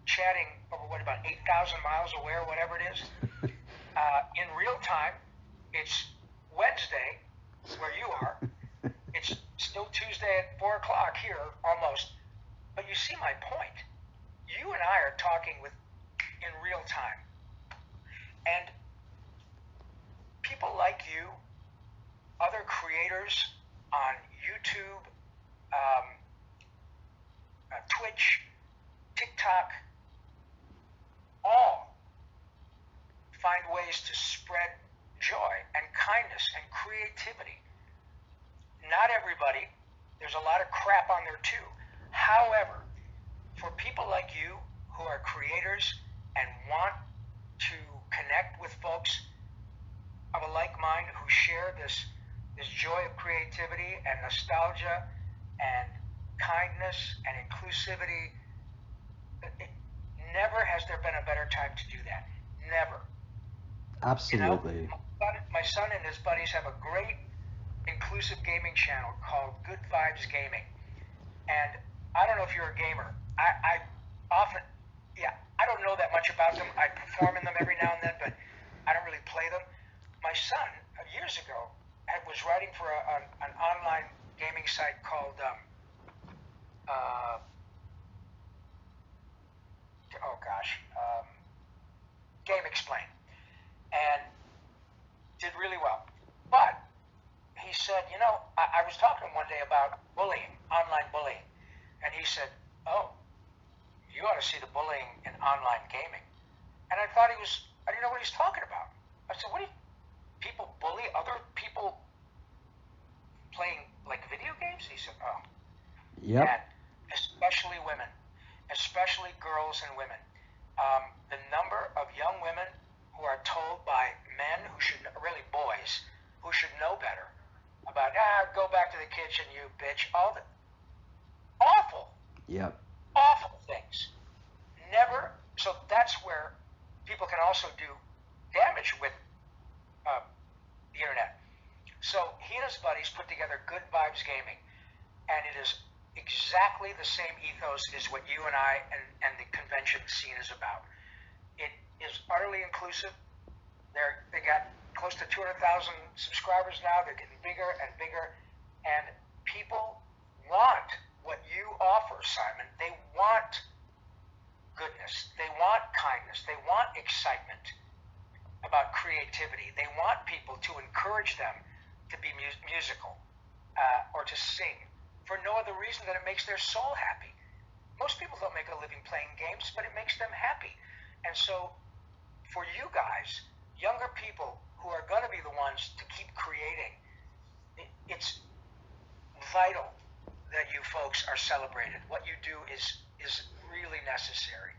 chatting over about 8,000 miles away or whatever it is. In real time, it's Wednesday where you are. It's still Tuesday at 4 o'clock here, almost. But you see my point. You and I are talking in real time. And people like you, other creators on YouTube, Twitch, TikTok, all find ways to spread joy and kindness and creativity. Not everybody. There's a lot of crap on there too. However, for people like you who are creators and want to connect with folks of a like mind who share this joy of creativity and nostalgia and kindness and inclusivity, never has there been a better time to do that. Never. Absolutely. You know, my son and his buddies have a great inclusive gaming channel called Good Vibes Gaming. And I don't know if you're a gamer. I often, I don't know that much about them. I perform in them every now and then, but I don't really play them. My son, years ago, was writing for an online gaming site called Game Explain, and did really well. But he said, I was talking to him one day about bullying, online bullying, and he said, "Oh, you ought to see the bullying in online gaming." And I didn't know what he was talking about. I said, "What do people bully other people playing like video games?" He said, "Oh, yep. Dad, especially women, especially girls and women. The number of young women who are told by men really boys, who should know better about, go back to the kitchen, you bitch," all the awful, awful things. Never, so that's where people can also do damage with the internet. So he and his buddies put together Good Vibes Gaming, and it is exactly the same ethos as what you and I and the convention scene is about. It is utterly inclusive. They got close to 200,000 subscribers now. They're getting bigger and bigger, and people want what you offer, Simon. They want goodness. They want kindness. They want excitement about creativity. They want people to encourage them to to be musical or to sing for no other reason than it makes their soul happy. Most people don't make a living playing games, but it makes them happy. And so for you guys, younger people who are going to be the ones to keep creating, it's vital that you folks are celebrated. What you do is really necessary.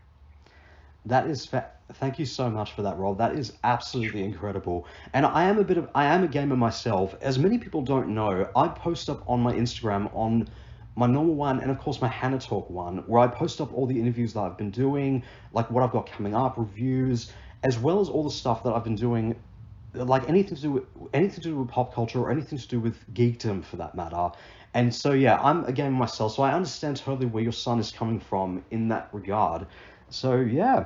That is thank you so much for that, Rob. That is absolutely incredible. And I am a gamer myself. As many people don't know, I post up on my Instagram on my normal one and of course my HannaTalk one, where I post up all the interviews that I've been doing, like what I've got coming up, reviews, as well as all the stuff that I've been doing, like anything to do with pop culture or anything to do with geekdom for that matter. And so yeah, I'm a gamer myself, so I understand totally where your son is coming from in that regard. So yeah,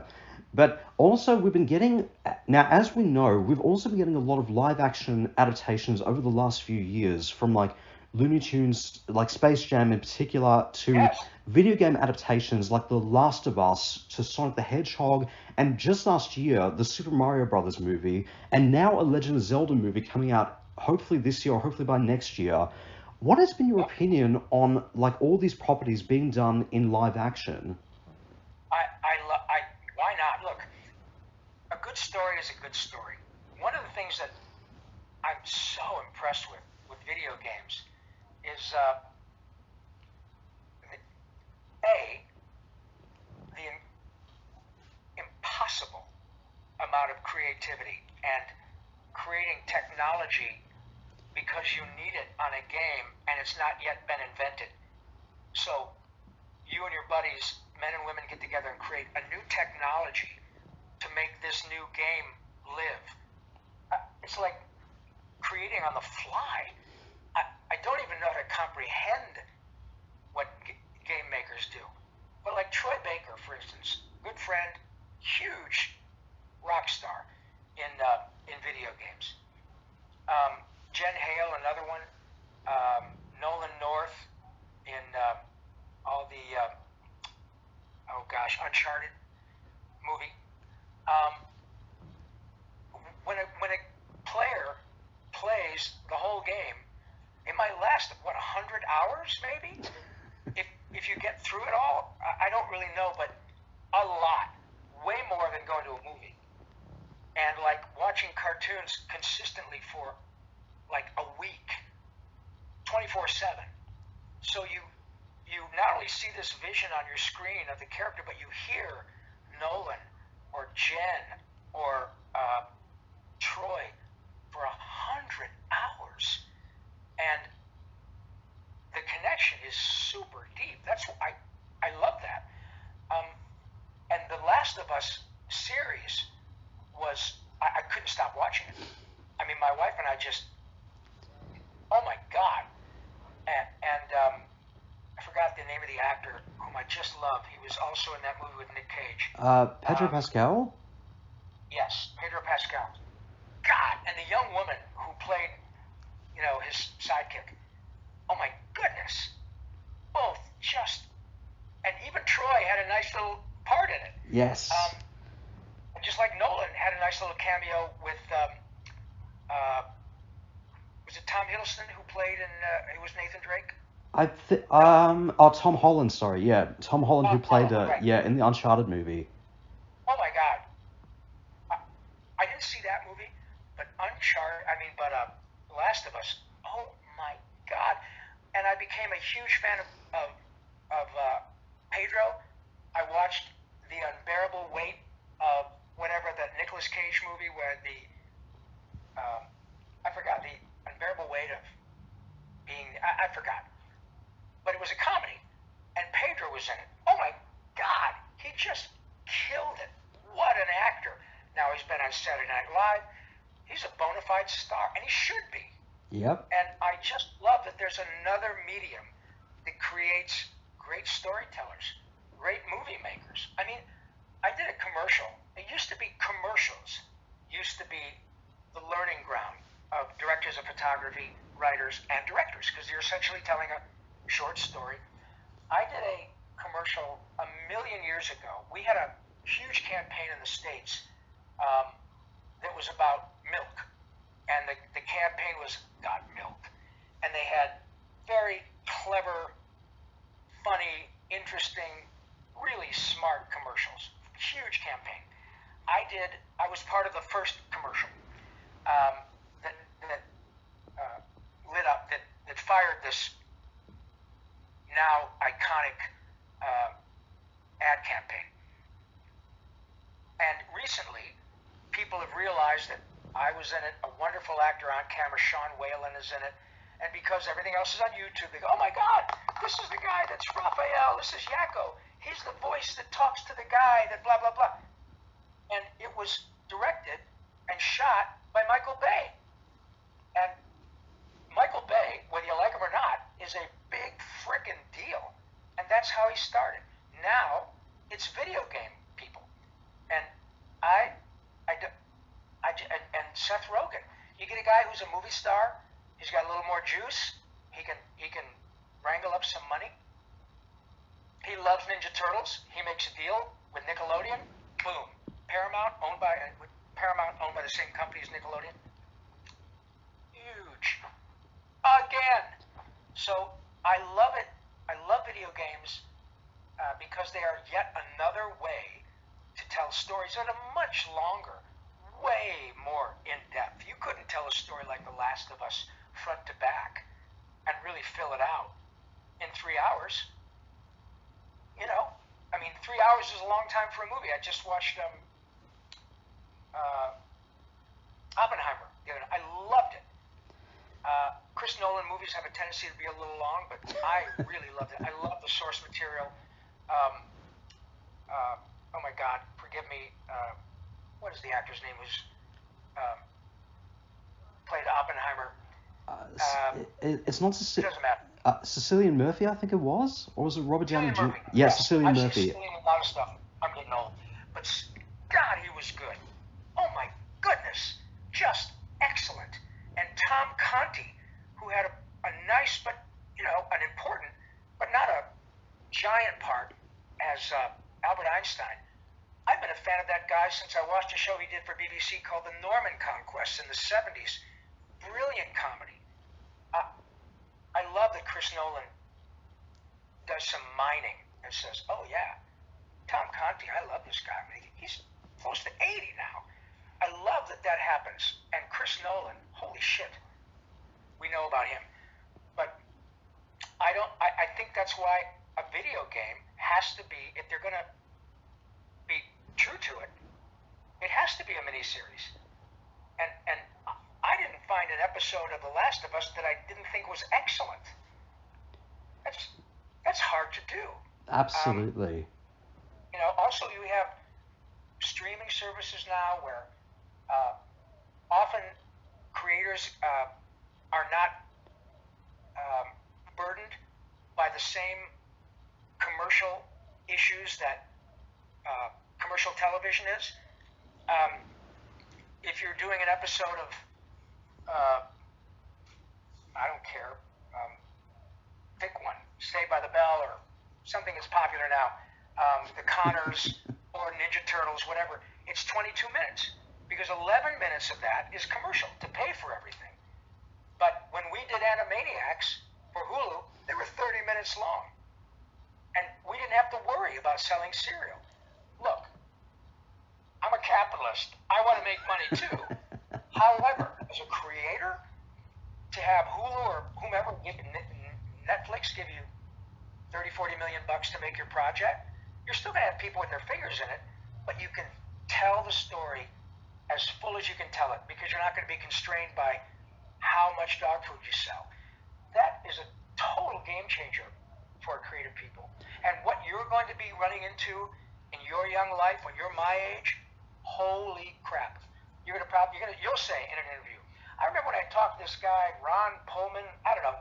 but also we've been getting, now as we know, we've also been getting a lot of live action adaptations over the last few years, from like Looney Tunes, like Space Jam in particular, to Yes. video game adaptations like The Last of Us, to Sonic the Hedgehog, and just last year the Super Mario Brothers movie, and now a Legend of Zelda movie coming out hopefully this year or hopefully by next year. What has been your opinion on like all these properties being done in live action? Why not? Look, a good story is a good story. One of the things that I'm so impressed with video games is the impossible amount of creativity and creating technology because you need it on a game and it's not yet been invented. So you and your buddies, men and women, get together and create a new technology to make this new game live. It's like creating on the fly. I don't even know how to comprehend what game makers do. But like Troy Baker, for instance, good friend, huge rock star in video games. Jen Hale, another one. Nolan North in all the Uncharted movie. When a player plays the whole game, it might last 100 hours maybe. If you get through it all, I don't really know, but a lot, way more than going to a movie. And like watching cartoons consistently for like a week, 24/7. So you not only see this vision on your screen of the character, but you hear Nolan or Jen or Troy for 100 hours, and the connection is super deep. That's why I love that. And the Last of Us series was, I couldn't stop watching it. I mean, my wife and I just, oh my God. And I forgot the name of the actor whom I just loved. He was also in that movie with Nick Cage. Pedro Pascal? Yes, Pedro Pascal. God, and the young woman who played, his sidekick. Oh my goodness. Both just, and even Troy had a nice little part in it. Yes. Just like Nolan had a nice little cameo with, was it Tom Hiddleston who played who was Nathan Drake? Tom Holland, sorry, yeah. Tom Holland who played, right. in the Uncharted movie. Oh my God. I didn't see that movie, but Last of Us, oh my God. And I became a huge fan of Pedro. I watched The Unbearable Weight of whatever, the Nicolas Cage movie where I forgot, The Unbearable Weight of Being, I forgot. But it was a comedy, and Pedro was in it. Oh my God, he just killed it. What an actor. Now he's been on Saturday Night Live. He's a bona fide star, and he should be. Yep. And I just love that there's another medium that creates great storytellers, great movie makers. I mean, I did a commercial. It used to be commercials, used to be the learning ground of directors of photography, writers, and directors, because you're essentially telling a short story. I did a commercial a million years ago. We had a huge campaign in the States that was about milk. and the campaign got milked. And they had very clever, funny, interesting, really smart commercials. Huge campaign. I was part of the first commercial that lit up, that fired this now iconic ad campaign. And recently, people have realized that I was in it, a wonderful actor on camera, Sean Whalen is in it, and because everything else is on YouTube, they go, oh my God, this is the guy that's Raphael, this is Yakko, he's the voice that talks to the guy that blah, blah, blah. And it was directed and shot by Michael Bay. And Michael Bay, whether you like him or not, is a big frickin' deal. And that's how he started. Now, it's video game people. And and Seth Rogen. You get a guy who's a movie star, he's got a little more juice, he can wrangle up some money. He loves Ninja Turtles, he makes a deal with Nickelodeon, boom. Paramount owned by the same company as Nickelodeon. Huge. Again. So I love it. I love video games because they are yet another way to tell stories that are much longer, way more in-depth. You couldn't tell a story like The Last of Us front to back and really fill it out in 3 hours. You know, I mean, 3 hours is a long time for a movie. I just watched Oppenheimer. I loved it. Chris Nolan movies have a tendency to be a little long, but I really loved it. I love the source material. Oh my God, forgive me. What is the actor's name who's played Oppenheimer? It's not It doesn't matter. Cillian Murphy, I think it was, or was it Robert Downey Jr.? Murphy. Yes, Cillian Murphy. I've seen Cillian in a lot of stuff. I'm getting old, but God, he was good. Oh my goodness, just excellent. And Tom Conti, who had a nice but an important but not a giant part as Albert Einstein. I've been a fan of that guy since I watched a show he did for BBC called The Norman Conquest in the 70s. Brilliant comedy. I love that Chris Nolan does some mining and says, oh yeah, Tom Conti, I love this guy. I mean, he's close to 80 now. I love that happens. And Chris Nolan, holy shit, we know about him. But I think that's why a video game has to be, if they're going to be true to it, it has to be a miniseries. And I didn't find an episode of The Last of Us that I didn't think was excellent. That's hard to do. Absolutely. Also you have streaming services now where often creators are not burdened by the same commercial issues that commercial television is. If you're doing an episode of I don't care, pick one, Saved by the Bell or something that's popular now, The Connors or Ninja Turtles, whatever, it's 22 minutes because 11 minutes of that is commercial to pay for everything. But when we did Animaniacs for Hulu, they were 30 minutes long. And we didn't have to worry about selling cereal. Look, I'm a capitalist. I want to make money too. However, as a creator, to have Hulu or whomever, Netflix give you 30, 40 million bucks to make your project, you're still going to have people with their fingers in it, but you can tell the story as full as you can tell it because you're not going to be constrained by how much dog food you sell. That is a total game changer for creative people. And what you're going to be running into in your young life when you're my age, holy crap. You'll say in an interview, I remember when I talked to this guy, Ron Pullman, I don't know,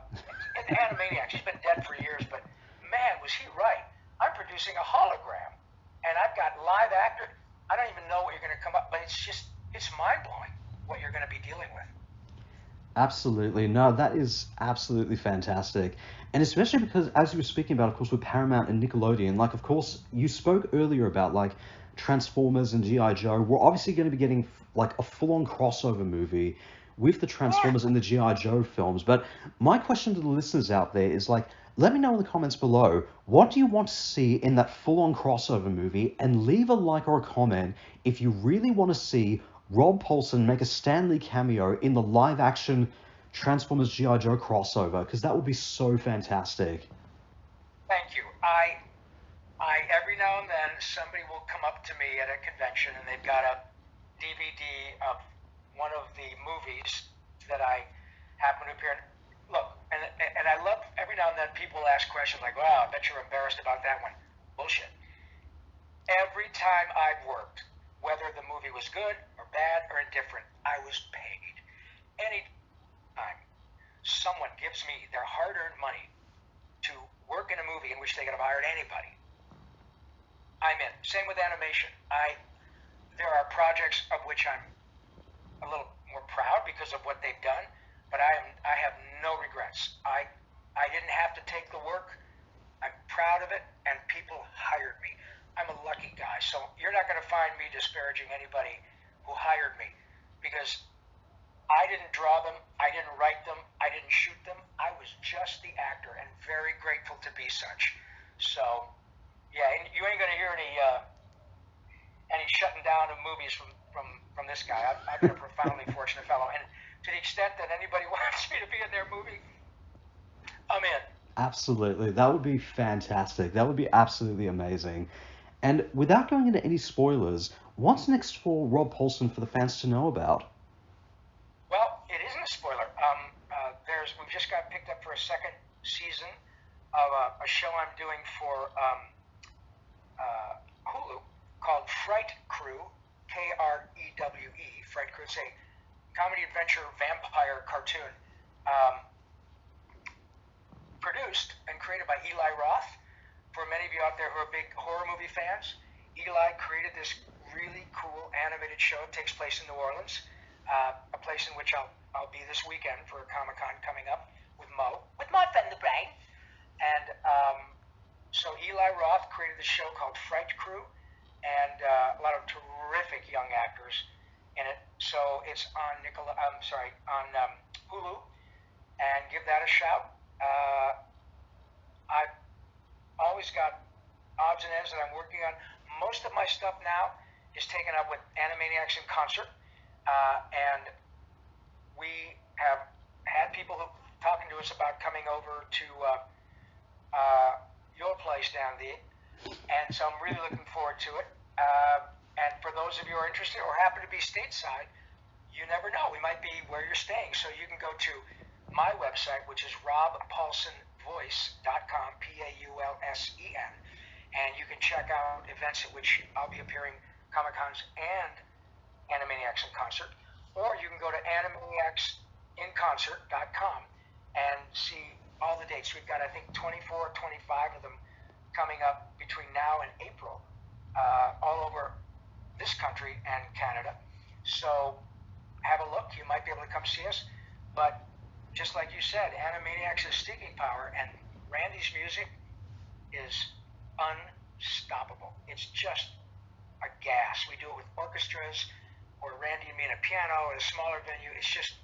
in Animaniacs, he's been dead for years, but man, was he right. I'm producing a hologram, and I've got live actors. I don't even know what you're going to come up, but it's mind-blowing what you're going to be dealing with. Absolutely. No, that is absolutely fantastic. And especially because, as you were speaking about, of course, with Paramount and Nickelodeon, like, of course, you spoke earlier about, like, Transformers and G.I. Joe. We're obviously going to be getting, like, a full-on crossover movie with the Transformers and the G.I. Joe films. But my question to the listeners out there is like, let me know in the comments below, what do you want to see in that full-on crossover movie? And leave a like or a comment if you really want to see Rob Paulsen make a Stan Lee cameo in the live-action Transformers G.I. Joe crossover, because that would be so fantastic. Thank you. I every now and then somebody will come up to me at a convention and they've got a DVD of one of the movies that I happen to appear in. Look, and I love every now and then people ask questions like, "Wow, I bet you're embarrassed about that one." Bullshit. Every time I've worked, whether the movie was good or bad or indifferent, I was paid. Any time someone gives me their hard-earned money to work in a movie in which they could have hired anybody, I'm in. Same with animation. There are projects of which I'm a little more proud because of what they've done, but I have no regrets. I didn't have to take the work. I'm proud of it, and people hired me. I'm a lucky guy, so you're not going to find me disparaging anybody who hired me, because I didn't draw them, I didn't write them, I didn't shoot them. I was just the actor, and very grateful to be such. So, yeah, and you ain't going to hear any shutting down of movies from this guy. I've been a profoundly fortunate fellow, and to the extent that anybody wants me to be in their movie, I'm in. Absolutely. That would be fantastic. That would be absolutely amazing. And without going into any spoilers, what's next for Rob Paulsen for the fans to know about? Well, it isn't a spoiler. We've just got picked up for a second season of a show I'm doing for Hulu called Fright Crew, Krewe. Fright Crew. It's a comedy adventure vampire cartoon produced and created by Eli Roth. For many of you out there who are big horror movie fans, Eli created this really cool animated show. It takes place in New Orleans, a place in which I'll be this weekend for a Comic-Con coming up with my friend the Brain. And so Eli Roth created this show called Fright Crew, and a lot of terrific young actors in it. So it's on Hulu, and give that a shout. I've always got odds and ends that I'm working on. Most of my stuff now is taken up with Animaniacs in concert, and we have had people who talking to us about coming over to your place down there, and so I'm really looking forward to it. And for those of you who are interested or happen to be stateside, you never know, we might be where you're staying. So you can go to my website, which is robpaulsenvoice.com, Paulsen, and you can check out events at which I'll be appearing, Comic-Cons and Animaniacs in concert. Or you can go to animaniacsinconcert.com and see all the dates. We've got, I think, 24, 25 of them coming up between now and April, all over this country and Canada. So have a look. You might be able to come see us. But just like you said, Animaniacs is sticking power, and Randy's music is unstoppable. It's just a gas. We do it with orchestras, or Randy and me in a piano at a smaller venue. It's just,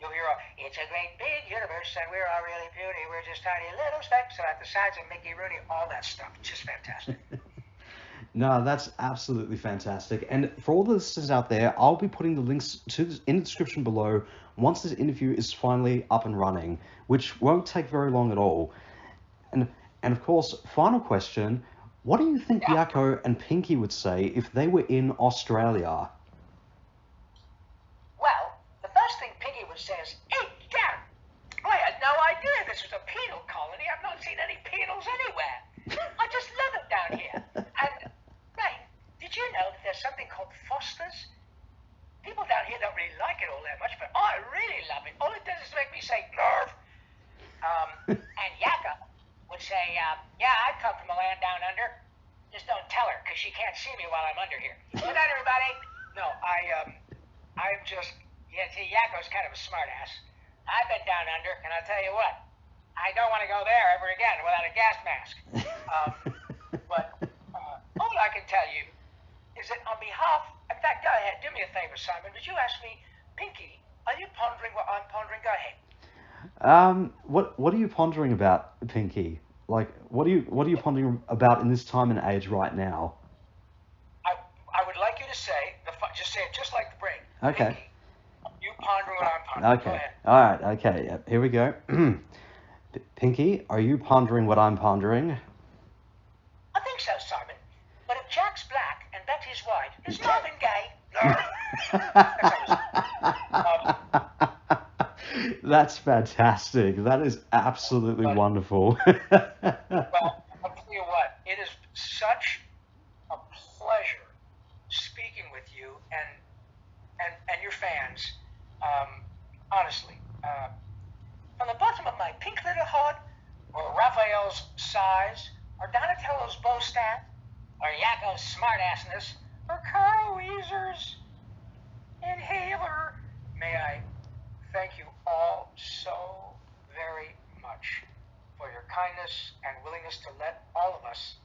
you'll hear it's a great big universe, and we're all really puny. We're just tiny little specks, and at the sides of Mickey Rooney, all that stuff. It's just fantastic. No, that's absolutely fantastic. And for all the listeners out there, I'll be putting the links to this in the description below once this interview is finally up and running, which won't take very long at all. And of course, final question, what do you think Yakko and Pinky would say if they were in Australia? Well, the first thing Pinky would say is, "Hey, Dad, I had no idea this was a penal colony. I've not seen any penals anywhere. I just love it down here. And, Ray, did you know that there's something called Foster's? People down here don't really like it all that much, but I really love it. All it does is make me say, nerve." And Yakko would say, "Yeah, I come from a land down under. Just don't tell her, because she can't see me while I'm under here. Good night, everybody." No, I'm just, see, Yakko's kind of a smart ass. I've been down under, and I'll tell you what, I don't want to go there ever again without a gas mask. But all I can tell you is that on behalf, in fact, go ahead, do me a favor, Simon. Would you ask me, Pinky, Are you pondering what I'm pondering? Go ahead. What are you pondering about, Pinky? Like, what are you pondering about in this time and age right now? I would like you to say just say it just like the break. Okay. Pinky, you pondering what I'm pondering. Go Okay. ahead. All right. Okay. Yep, here we go. Pinky, are you pondering what I'm pondering? I think so, Simon. But if Jack's black and Betty's white, is Marvin gay? That's fantastic. That is absolutely wonderful. Well, I'll tell you what, it is such a pleasure speaking with you and your fans. Honestly, from the bottom of my pink little heart, or Raphael's size, or Donatello's bow staff, or Yakko's smartassness, or Carl Weezer's inhaler, may I thank you all so very much for your kindness and willingness to let all of us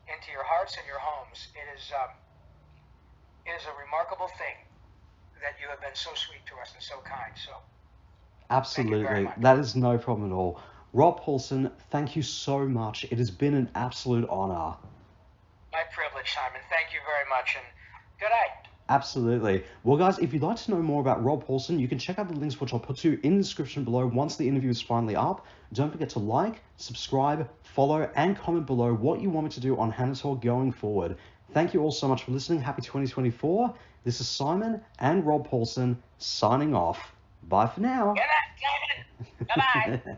into your hearts and your homes. It is a remarkable thing that you have been so sweet to us and so kind. So Absolutely. That is no problem at all. Rob Paulsen, thank you so much. It has been an absolute honor. My privilege, Simon. Thank you very much, and good night. Absolutely. Well, guys, if you'd like to know more about Rob Paulsen, you can check out the links which I'll put to you in the description below once the interview is finally up. Don't forget to like, subscribe, follow, and comment below what you want me to do on HannaTalk going forward. Thank you all so much for listening. Happy 2024. This is Simon and Rob Paulsen signing off. Bye for now. Good night, Simon. Bye-bye.